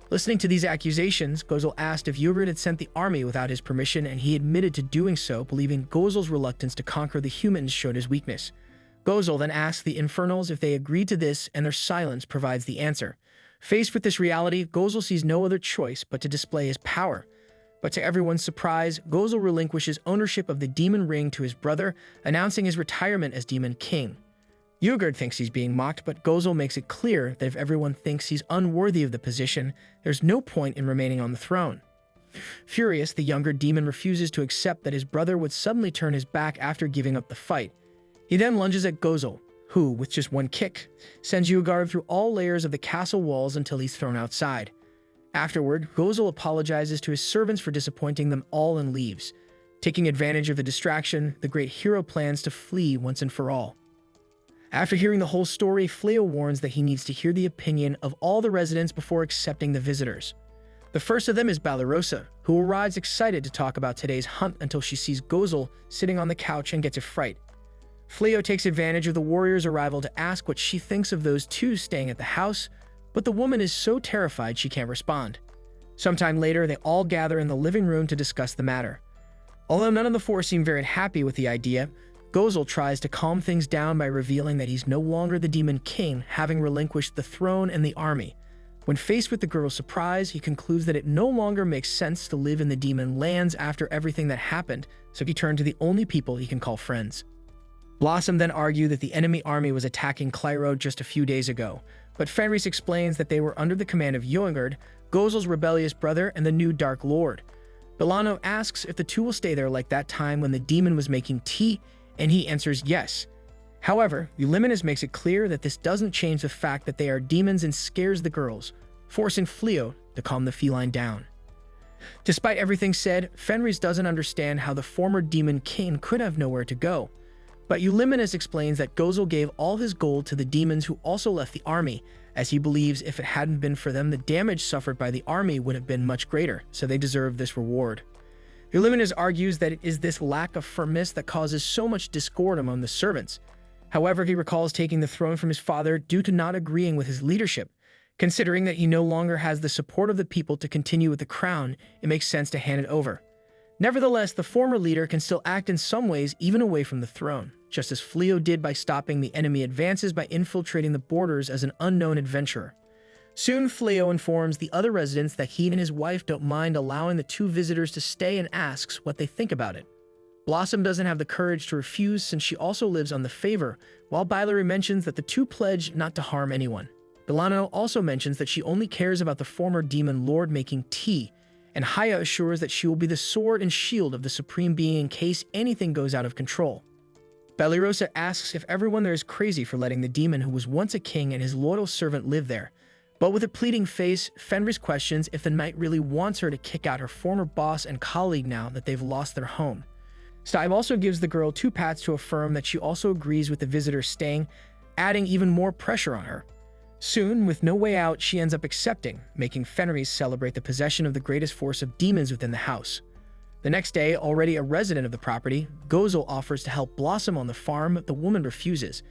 Listening to these accusations, Gozel asked if Uagard had sent the army without his permission, and he admitted to doing so, believing Gozel's reluctance to conquer the humans showed his weakness. Gozel then asked the Infernals if they agreed to this, and their silence provides the answer. Faced with this reality, Gozel sees no other choice but to display his power. But to everyone's surprise, Gozel relinquishes ownership of the demon ring to his brother, announcing his retirement as Demon King. Uagard thinks he's being mocked, but Gozel makes it clear that if everyone thinks he's unworthy of the position, there's no point in remaining on the throne. Furious, the younger demon refuses to accept that his brother would suddenly turn his back after giving up the fight. He then lunges at Gozel, who, with just one kick, sends Uagard through all layers of the castle walls until he's thrown outside. Afterward, Gozel apologizes to his servants for disappointing them all and leaves. Taking advantage of the distraction, the great hero plans to flee once and for all. After hearing the whole story, Fleo warns that he needs to hear the opinion of all the residents before accepting the visitors. The first of them is Banished, who arrives excited to talk about today's hunt until she sees Gozel sitting on the couch and gets a fright. Fleo takes advantage of the warrior's arrival to ask what she thinks of those two staying at the house, but the woman is so terrified she can't respond. Sometime later, they all gather in the living room to discuss the matter. Although none of the four seem very happy with the idea, Gozel tries to calm things down by revealing that he's no longer the demon king, having relinquished the throne and the army. When faced with the girl's surprise, he concludes that it no longer makes sense to live in the demon lands after everything that happened, so he turned to the only people he can call friends. Blossom then argued that the enemy army was attacking Clyro just a few days ago, but Fenris explains that they were under the command of Yoingard, Gozel's rebellious brother and the new Dark Lord. Belano asks if the two will stay there like that time when the demon was making tea, and he answers yes. However, Euliminus makes it clear that this doesn't change the fact that they are demons and scares the girls, forcing Fleo to calm the feline down. Despite everything said, Fenris doesn't understand how the former demon king could have nowhere to go. But Euliminus explains that Gozel gave all his gold to the demons who also left the army, as he believes if it hadn't been for them, the damage suffered by the army would have been much greater, so they deserve this reward. Euliminus argues that it is this lack of firmness that causes so much discord among the servants. However, he recalls taking the throne from his father due to not agreeing with his leadership. Considering that he no longer has the support of the people to continue with the crown, it makes sense to hand it over. Nevertheless, the former leader can still act in some ways even away from the throne, just as Fleo did by stopping the enemy advances by infiltrating the borders as an unknown adventurer. Soon, Fleo informs the other residents that he and his wife don't mind allowing the two visitors to stay and asks what they think about it. Blossom doesn't have the courage to refuse since she also lives on the favor, while Bilary mentions that the two pledge not to harm anyone. Delano also mentions that she only cares about the former demon lord making tea, and Haya assures that she will be the sword and shield of the supreme being in case anything goes out of control. Bellirosa asks if everyone there is crazy for letting the demon who was once a king and his loyal servant live there, but with a pleading face, Fenris questions if the knight really wants her to kick out her former boss and colleague now that they've lost their home. Stive also gives the girl 2 pats to affirm that she also agrees with the visitor staying, adding even more pressure on her. Soon, with no way out, she ends up accepting, making Fenris celebrate the possession of the greatest force of demons within the house. The next day, already a resident of the property, Gozel offers to help Blossom on the farm, but the woman refuses.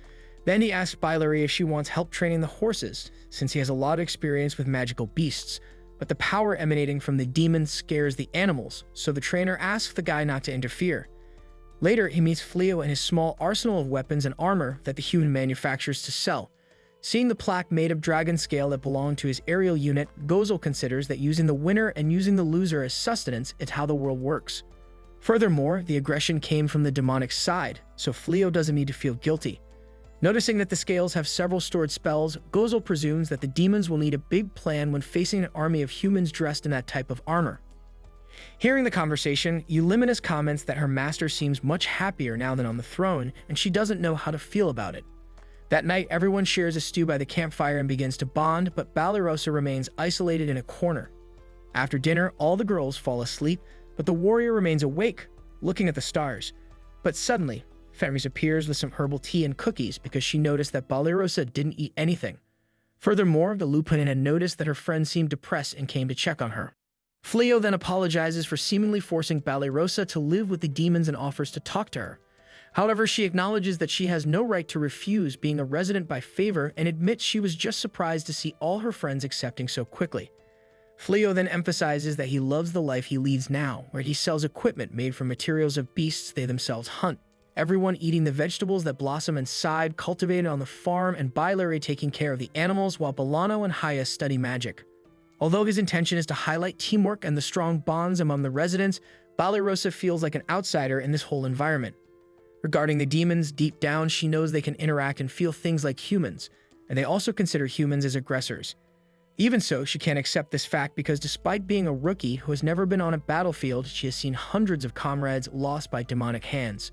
Then he asks Bilary if she wants help training the horses, since he has a lot of experience with magical beasts, but the power emanating from the demon scares the animals, so the trainer asks the guy not to interfere. Later, he meets Fleo and his small arsenal of weapons and armor that the human manufactures to sell. Seeing the plaque made of dragon scale that belonged to his aerial unit, Gozel considers that using the winner and using the loser as sustenance is how the world works. Furthermore, the aggression came from the demonic side, so Fleo doesn't need to feel guilty. Noticing that the scales have several stored spells, Gozel presumes that the demons will need a big plan when facing an army of humans dressed in that type of armor. Hearing the conversation, Euliminus comments that her master seems much happier now than on the throne, and she doesn't know how to feel about it. That night, everyone shares a stew by the campfire and begins to bond, but Balirosa remains isolated in a corner. After dinner, all the girls fall asleep, but the warrior remains awake, looking at the stars. But suddenly, Fenris appears with some herbal tea and cookies because she noticed that Balirosa didn't eat anything. Furthermore, the Lupin had noticed that her friend seemed depressed and came to check on her. Fleo then apologizes for seemingly forcing Balirosa to live with the demons and offers to talk to her. However, she acknowledges that she has no right to refuse being a resident by favor and admits she was just surprised to see all her friends accepting so quickly. Fleo then emphasizes that he loves the life he leads now, where he sells equipment made from materials of beasts they themselves hunt, everyone eating the vegetables that Blossom and Side cultivated on the farm, and Bilary taking care of the animals while Bolano and Haya study magic. Although his intention is to highlight teamwork and the strong bonds among the residents, Balirosa feels like an outsider in this whole environment. Regarding the demons, deep down she knows they can interact and feel things like humans, and they also consider humans as aggressors. Even so, she can't accept this fact because despite being a rookie who has never been on a battlefield, she has seen hundreds of comrades lost by demonic hands.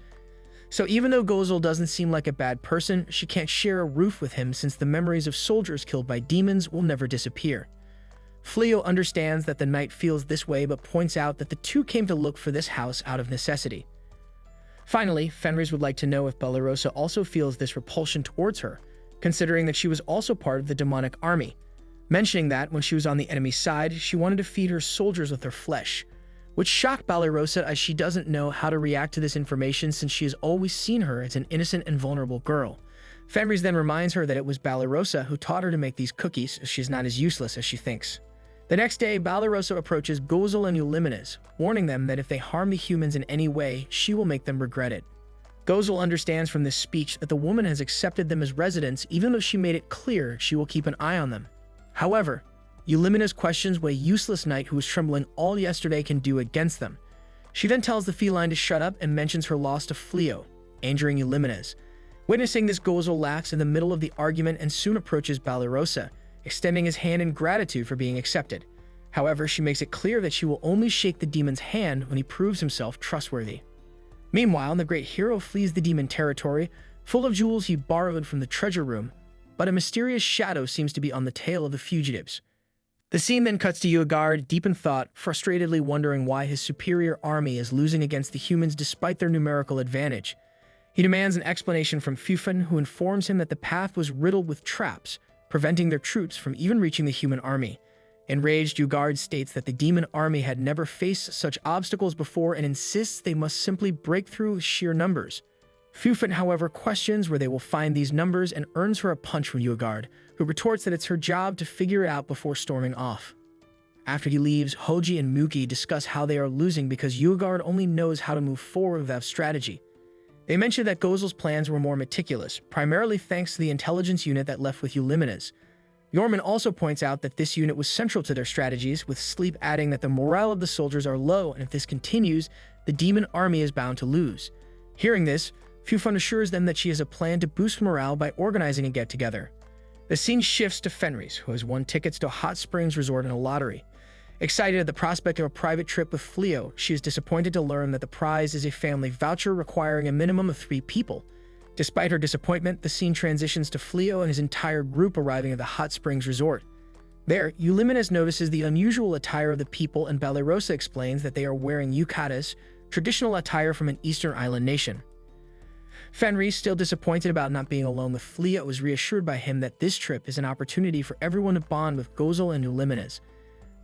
So even though Gozel doesn't seem like a bad person, she can't share a roof with him since the memories of soldiers killed by demons will never disappear. Fleo understands that the knight feels this way but points out that the two came to look for this house out of necessity. Finally, Fenris would like to know if Banished also feels this repulsion towards her, considering that she was also part of the demonic army, mentioning that when she was on the enemy side, she wanted to feed her soldiers with her flesh, which shocked Banished as she doesn't know how to react to this information since she has always seen her as an innocent and vulnerable girl. Fenris then reminds her that it was Banished who taught her to make these cookies, as she's not as useless as she thinks. The next day, Banished approaches Gozel and Eulimenes, warning them that if they harm the humans in any way, she will make them regret it. Gozel understands from this speech that the woman has accepted them as residents even though she made it clear she will keep an eye on them. However, Eulimenes questions what a useless knight who was trembling all yesterday can do against them. She then tells the feline to shut up and mentions her loss to Fleo, angering Eulimenes. Witnessing this, Gozel laughs in the middle of the argument and soon approaches Banished, extending his hand in gratitude for being accepted. However, she makes it clear that she will only shake the demon's hand when he proves himself trustworthy. Meanwhile, the great hero flees the demon territory, full of jewels he borrowed from the treasure room, but a mysterious shadow seems to be on the tail of the fugitives. The scene then cuts to Yuigard, deep in thought, frustratedly wondering why his superior army is losing against the humans despite their numerical advantage. He demands an explanation from Fufun, who informs him that the path was riddled with traps, preventing their troops from even reaching the human army. Enraged, Yuigard states that the demon army had never faced such obstacles before and insists they must simply break through with sheer numbers. Fufun, however, questions where they will find these numbers and earns her a punch from Yuigard, who retorts that it's her job to figure it out before storming off. After he leaves, Hoji and Mugi discuss how they are losing because Yuigard only knows how to move forward without strategy. They mention that Gozel's plans were more meticulous, primarily thanks to the intelligence unit that left with Eulimenes. Yorman also points out that this unit was central to their strategies, with Sleep adding that the morale of the soldiers are low, and if this continues, the demon army is bound to lose. Hearing this, Fufun assures them that she has a plan to boost morale by organizing a get-together. The scene shifts to Fenris, who has won tickets to a hot springs resort in a lottery. Excited at the prospect of a private trip with Fleo, she is disappointed to learn that the prize is a family voucher requiring a minimum of 3 people. Despite her disappointment, the scene transitions to Fleo and his entire group arriving at the hot springs resort. There, Eulimenes notices the unusual attire of the people, and Banished explains that they are wearing yukatas, traditional attire from an eastern island nation. Fenris, still disappointed about not being alone with Fleo, is reassured by him that this trip is an opportunity for everyone to bond with Gozel and Eulimenes.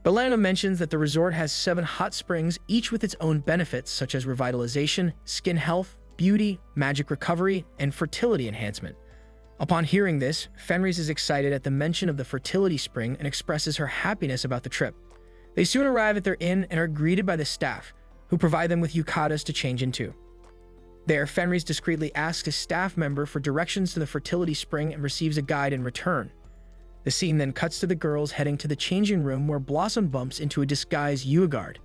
Belana mentions that the resort has 7 hot springs, each with its own benefits such as revitalization, skin health, beauty, magic recovery, and fertility enhancement. Upon hearing this, Fenris is excited at the mention of the fertility spring and expresses her happiness about the trip. They soon arrive at their inn and are greeted by the staff, who provide them with yukatas to change into. There, Fenris discreetly asks a staff member for directions to the fertility spring and receives a guide in return. The scene then cuts to the girls heading to the changing room where Blossom bumps into a disguised Yuigard.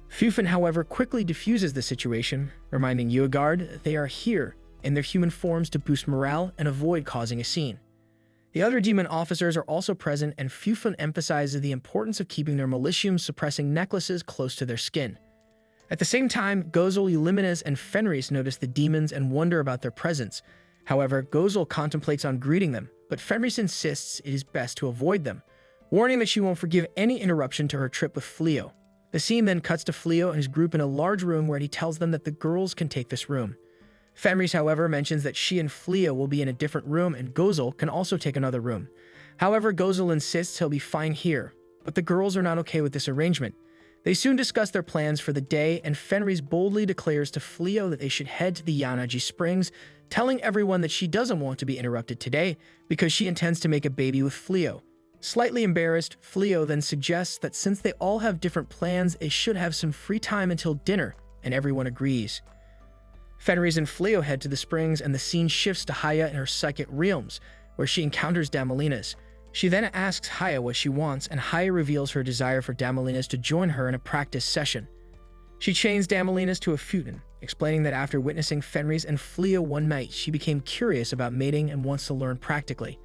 Fufun, however, quickly diffuses the situation, reminding Yuigard that they are here in their human forms to boost morale and avoid causing a scene. The other demon officers are also present, and Fufun emphasizes the importance of keeping their malicium-suppressing necklaces close to their skin. At the same time, Gozel, Eulimenes, and Fenris notice the demons and wonder about their presence. However, Gozel contemplates on greeting them, but Fenris insists it is best to avoid them, warning that she won't forgive any interruption to her trip with Fleo. The scene then cuts to Fleo and his group in a large room where he tells them that the girls can take this room. Fenris, however, mentions that she and Fleo will be in a different room and Gozel can also take another room. However, Gozel insists he'll be fine here, but the girls are not okay with this arrangement. They soon discuss their plans for the day, and Fenris boldly declares to Fleo that they should head to the Yanaji Springs, telling everyone that she doesn't want to be interrupted today because she intends to make a baby with Fleo. Slightly embarrassed, Fleo then suggests that since they all have different plans, they should have some free time until dinner, and everyone agrees. Fenris and Fleo head to the springs, and the scene shifts to Haya in her psychic realms, where she encounters Damalinas. She then asks Haya what she wants, and Haya reveals her desire for Damalinas to join her in a practice session. She chains Damalinas to a futon, explaining that after witnessing Fenris and Fleo one night, she became curious about mating and wants to learn practically.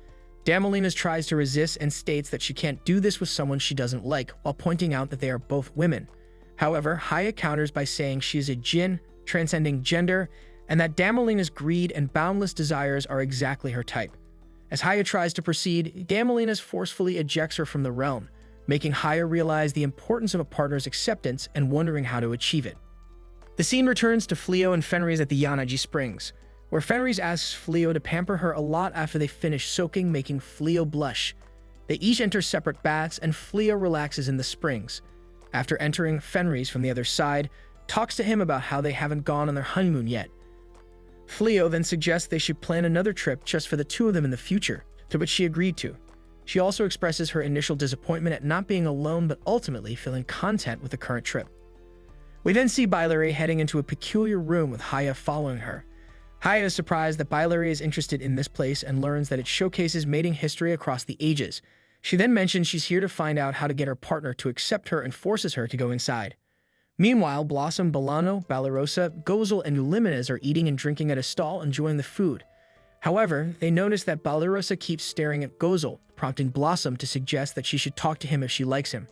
Damalinas tries to resist and states that she can't do this with someone she doesn't like, while pointing out that they are both women. However, Haya counters by saying she is a djinn, transcending gender, and that Damalinas' greed and boundless desires are exactly her type. As Haya tries to proceed, Damalinas forcefully ejects her from the realm, making Haya realize the importance of a partner's acceptance and wondering how to achieve it. The scene returns to Fleo and Fenris at the Yanaji Springs, where Fenris asks Fleo to pamper her a lot after they finish soaking, making Fleo blush. They each enter separate baths, and Fleo relaxes in the springs. After entering, Fenris, from the other side, talks to him about how they haven't gone on their honeymoon yet. Fleo then suggests they should plan another trip just for the two of them in the future, to which she agreed to. She also expresses her initial disappointment at not being alone, but ultimately feeling content with the current trip. We then see Bailari heading into a peculiar room with Haya following her. Haya is surprised that Bailari is interested in this place and learns that it showcases mating history across the ages. She then mentions she's here to find out how to get her partner to accept her and forces her to go inside. Meanwhile, Blossom, Bolano, Balarosa, Gozel, and Uliminas are eating and drinking at a stall, enjoying the food. However, they notice that Balarosa keeps staring at Gozel, prompting Blossom to suggest that she should talk to him if she likes him.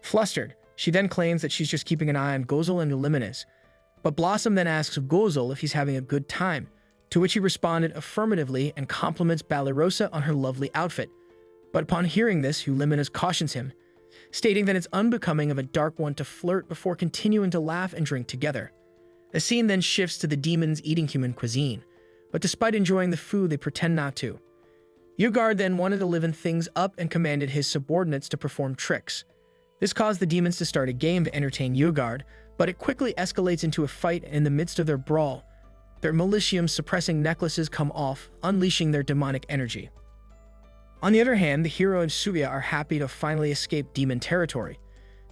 Flustered, she then claims that she's just keeping an eye on Gozel and Uliminas. But Blossom then asks Gozel if he's having a good time, to which he responded affirmatively and compliments Balarosa on her lovely outfit. But upon hearing this, Uliminas cautions him, stating that it's unbecoming of a dark one to flirt before continuing to laugh and drink together. The scene then shifts to the demons eating human cuisine, but despite enjoying the food, they pretend not to. Ugard then wanted to liven things up and commanded his subordinates to perform tricks. This caused the demons to start a game to entertain Ugard, but it quickly escalates into a fight, and in the midst of their brawl, their Militium suppressing necklaces come off, unleashing their demonic energy. On the other hand, the hero and Suya are happy to finally escape demon territory.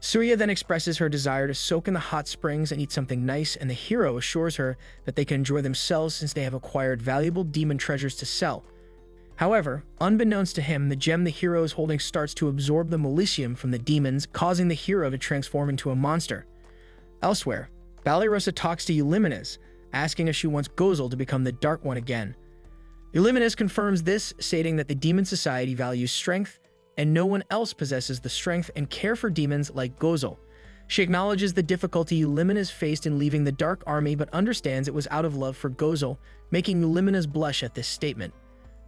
Suya then expresses her desire to soak in the hot springs and eat something nice, and the hero assures her that they can enjoy themselves since they have acquired valuable demon treasures to sell. However, unbeknownst to him, the gem the hero is holding starts to absorb the Militium from the demons, causing the hero to transform into a monster. Elsewhere, Balarosa talks to Uliminas, asking if she wants Gozel to become the Dark One again. Uliminas confirms this, stating that the demon society values strength, and no one else possesses the strength and care for demons like Gozel. She acknowledges the difficulty Uliminas faced in leaving the Dark Army, but understands it was out of love for Gozel, making Uliminas blush at this statement.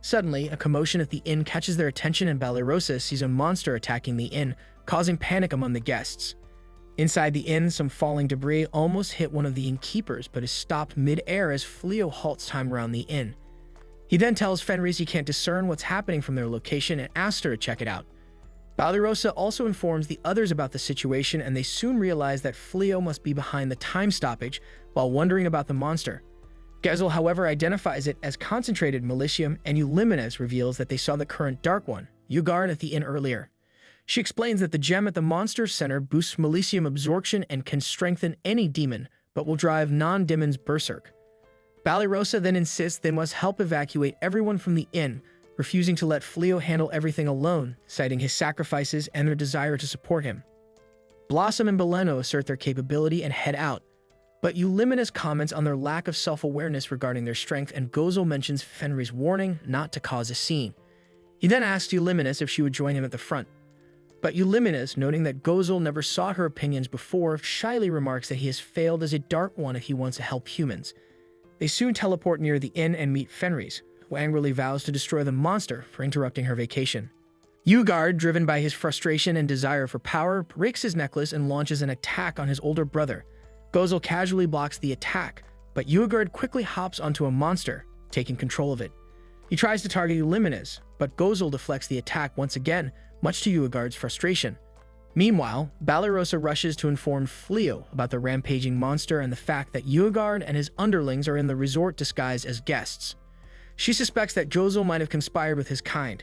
Suddenly, a commotion at the inn catches their attention, and Balarosa sees a monster attacking the inn, causing panic among the guests. Inside the inn, some falling debris almost hit one of the innkeepers, but is stopped mid-air as Fleo halts time around the inn. He then tells Fenris he can't discern what's happening from their location and asks her to check it out. Balarosa also informs the others about the situation, and they soon realize that Fleo must be behind the time stoppage while wondering about the monster. Gozel, however, identifies it as concentrated Militium, and Uliminas reveals that they saw the current Dark One, Ugard, at the inn earlier. She explains that the gem at the monster's center boosts Militium absorption and can strengthen any demon, but will drive non-demons berserk. Balarosa then insists they must help evacuate everyone from the inn, refusing to let Fleo handle everything alone, citing his sacrifices and their desire to support him. Blossom and Bolano assert their capability and head out, but Uliminas comments on their lack of self-awareness regarding their strength, and Gozel mentions Fenris' warning not to cause a scene. He then asks Uliminas if she would join him at the front. But Uliminas, noting that Gozel never saw her opinions before, shyly remarks that he has failed as a Dark One if he wants to help humans. They soon teleport near the inn and meet Fenris, who angrily vows to destroy the monster for interrupting her vacation. Ugard, driven by his frustration and desire for power, breaks his necklace and launches an attack on his older brother. Gozel casually blocks the attack, but Ugard quickly hops onto a monster, taking control of it. He tries to target Uliminas, but Gozel deflects the attack once again, much to Ugard's frustration. Meanwhile, Balarosa rushes to inform Fleo about the rampaging monster and the fact that Ugard and his underlings are in the resort disguised as guests. She suspects that Gozel might have conspired with his kind.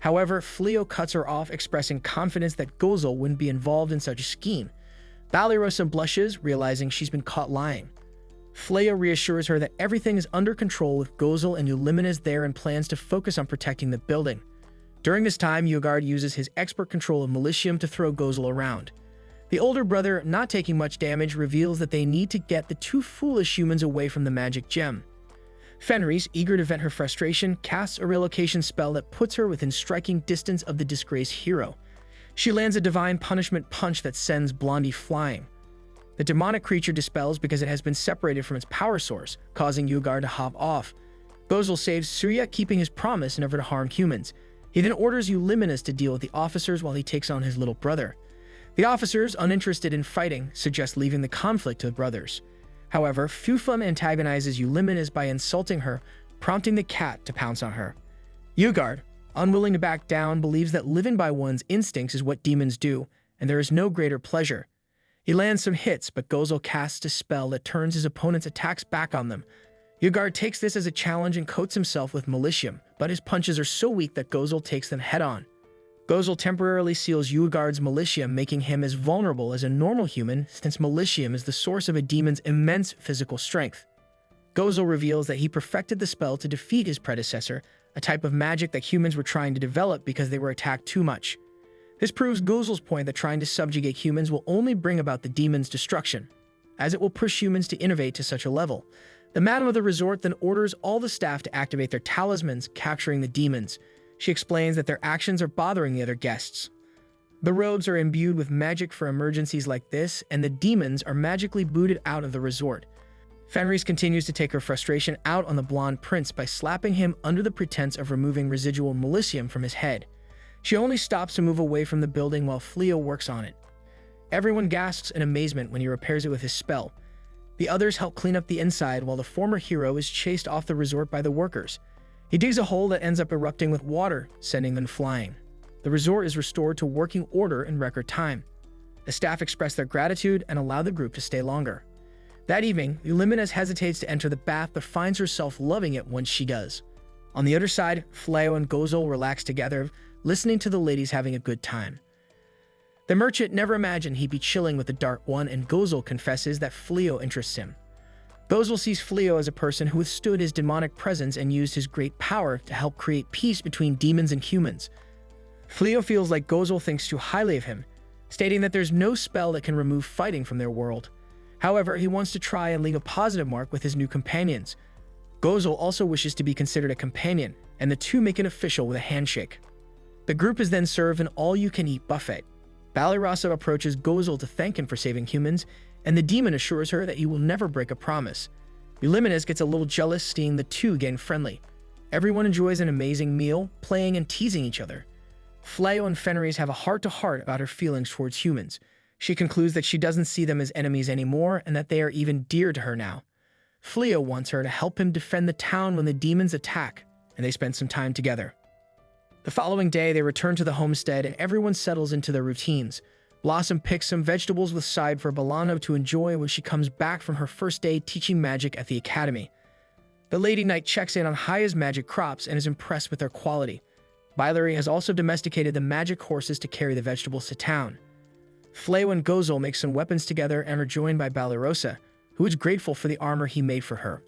However, Fleo cuts her off, expressing confidence that Gozel wouldn't be involved in such a scheme. Balarosa blushes, realizing she's been caught lying. Fleo reassures her that everything is under control with Gozel and Uliminas there, and plans to focus on protecting the building. During this time, Ugard uses his expert control of Militium to throw Gozel around. The older brother, not taking much damage, reveals that they need to get the two foolish humans away from the magic gem. Fenris, eager to vent her frustration, casts a relocation spell that puts her within striking distance of the disgraced hero. She lands a divine punishment punch that sends Blondie flying. The demonic creature dispels because it has been separated from its power source, causing Ugard to hop off. Gozel saves Suya, keeping his promise never to harm humans. He then orders Uliminas to deal with the officers while he takes on his little brother. The officers, uninterested in fighting, suggest leaving the conflict to the brothers. However, Fufum antagonizes Uliminas by insulting her, prompting the cat to pounce on her. Ugard, unwilling to back down, believes that living by one's instincts is what demons do, and there is no greater pleasure. He lands some hits, but Gozel casts a spell that turns his opponent's attacks back on them. Ugard takes this as a challenge and coats himself with Malicium, but his punches are so weak that Gozel takes them head-on. Gozel temporarily seals Ugard's Malicium, making him as vulnerable as a normal human, since Malicium is the source of a demon's immense physical strength. Gozel reveals that he perfected the spell to defeat his predecessor, a type of magic that humans were trying to develop because they were attacked too much. This proves Gozel's point that trying to subjugate humans will only bring about the demon's destruction, as it will push humans to innovate to such a level. The Madam of the Resort then orders all the staff to activate their talismans, capturing the demons. She explains that their actions are bothering the other guests. The robes are imbued with magic for emergencies like this, and the demons are magically booted out of the resort. Fenris continues to take her frustration out on the blonde prince by slapping him under the pretense of removing residual Malicium from his head. She only stops to move away from the building while Fleo works on it. Everyone gasps in amazement when he repairs it with his spell. The others help clean up the inside while the former hero is chased off the resort by the workers. He digs a hole that ends up erupting with water, sending them flying. The resort is restored to working order in record time. The staff express their gratitude and allow the group to stay longer. That evening, Uliminas hesitates to enter the bath but finds herself loving it once she does. On the other side, Fleo and Gozel relax together, listening to the ladies having a good time. The merchant never imagined he'd be chilling with the Dark One, and Gozel confesses that Fleo interests him. Gozel sees Fleo as a person who withstood his demonic presence and used his great power to help create peace between demons and humans. Fleo feels like Gozel thinks too highly of him, stating that there's no spell that can remove fighting from their world. However, he wants to try and leave a positive mark with his new companions. Gozel also wishes to be considered a companion, and the two make it official with a handshake. The group is then served an all-you-can-eat buffet. Balirasa approaches Gozel to thank him for saving humans, and the demon assures her that he will never break a promise. Uliminas gets a little jealous seeing the two getting friendly. Everyone enjoys an amazing meal, playing and teasing each other. Fleo and Fenris have a heart-to-heart about her feelings towards humans. She concludes that she doesn't see them as enemies anymore and that they are even dear to her now. Fleo wants her to help him defend the town when the demons attack, and they spend some time together. The following day, they return to the homestead and everyone settles into their routines. Blossom picks some vegetables with side for Balano to enjoy when she comes back from her first day teaching magic at the academy. The Lady Knight checks in on Haya's magic crops and is impressed with their quality. Bilary has also domesticated the magic horses to carry the vegetables to town. Fleo and Gozel make some weapons together and are joined by Balirosa, who is grateful for the armor he made for her.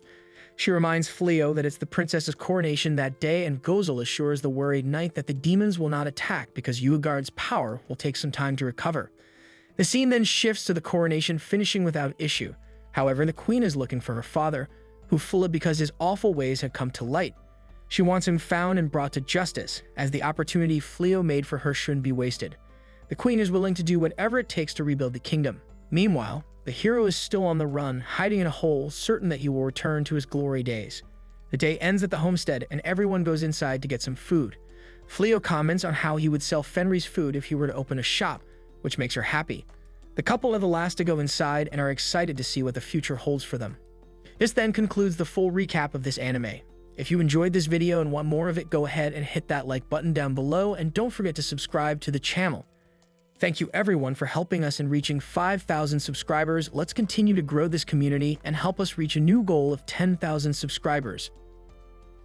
She reminds Fleo that it's the princess's coronation that day, and Gozel assures the worried knight that the demons will not attack because Ugard's power will take some time to recover. The scene then shifts to the coronation finishing without issue. However, the queen is looking for her father, who fled because his awful ways had come to light. She wants him found and brought to justice, as the opportunity Fleo made for her shouldn't be wasted. The queen is willing to do whatever it takes to rebuild the kingdom. Meanwhile, the hero is still on the run, hiding in a hole, certain that he will return to his glory days. The day ends at the homestead, and everyone goes inside to get some food. Fleo comments on how he would sell Fenris food if he were to open a shop, which makes her happy. The couple are the last to go inside and are excited to see what the future holds for them. This then concludes the full recap of this anime. If you enjoyed this video and want more of it, go ahead and hit that like button down below, and don't forget to subscribe to the channel. Thank you everyone for helping us in reaching 5,000 subscribers. Let's continue to grow this community and help us reach a new goal of 10,000 subscribers.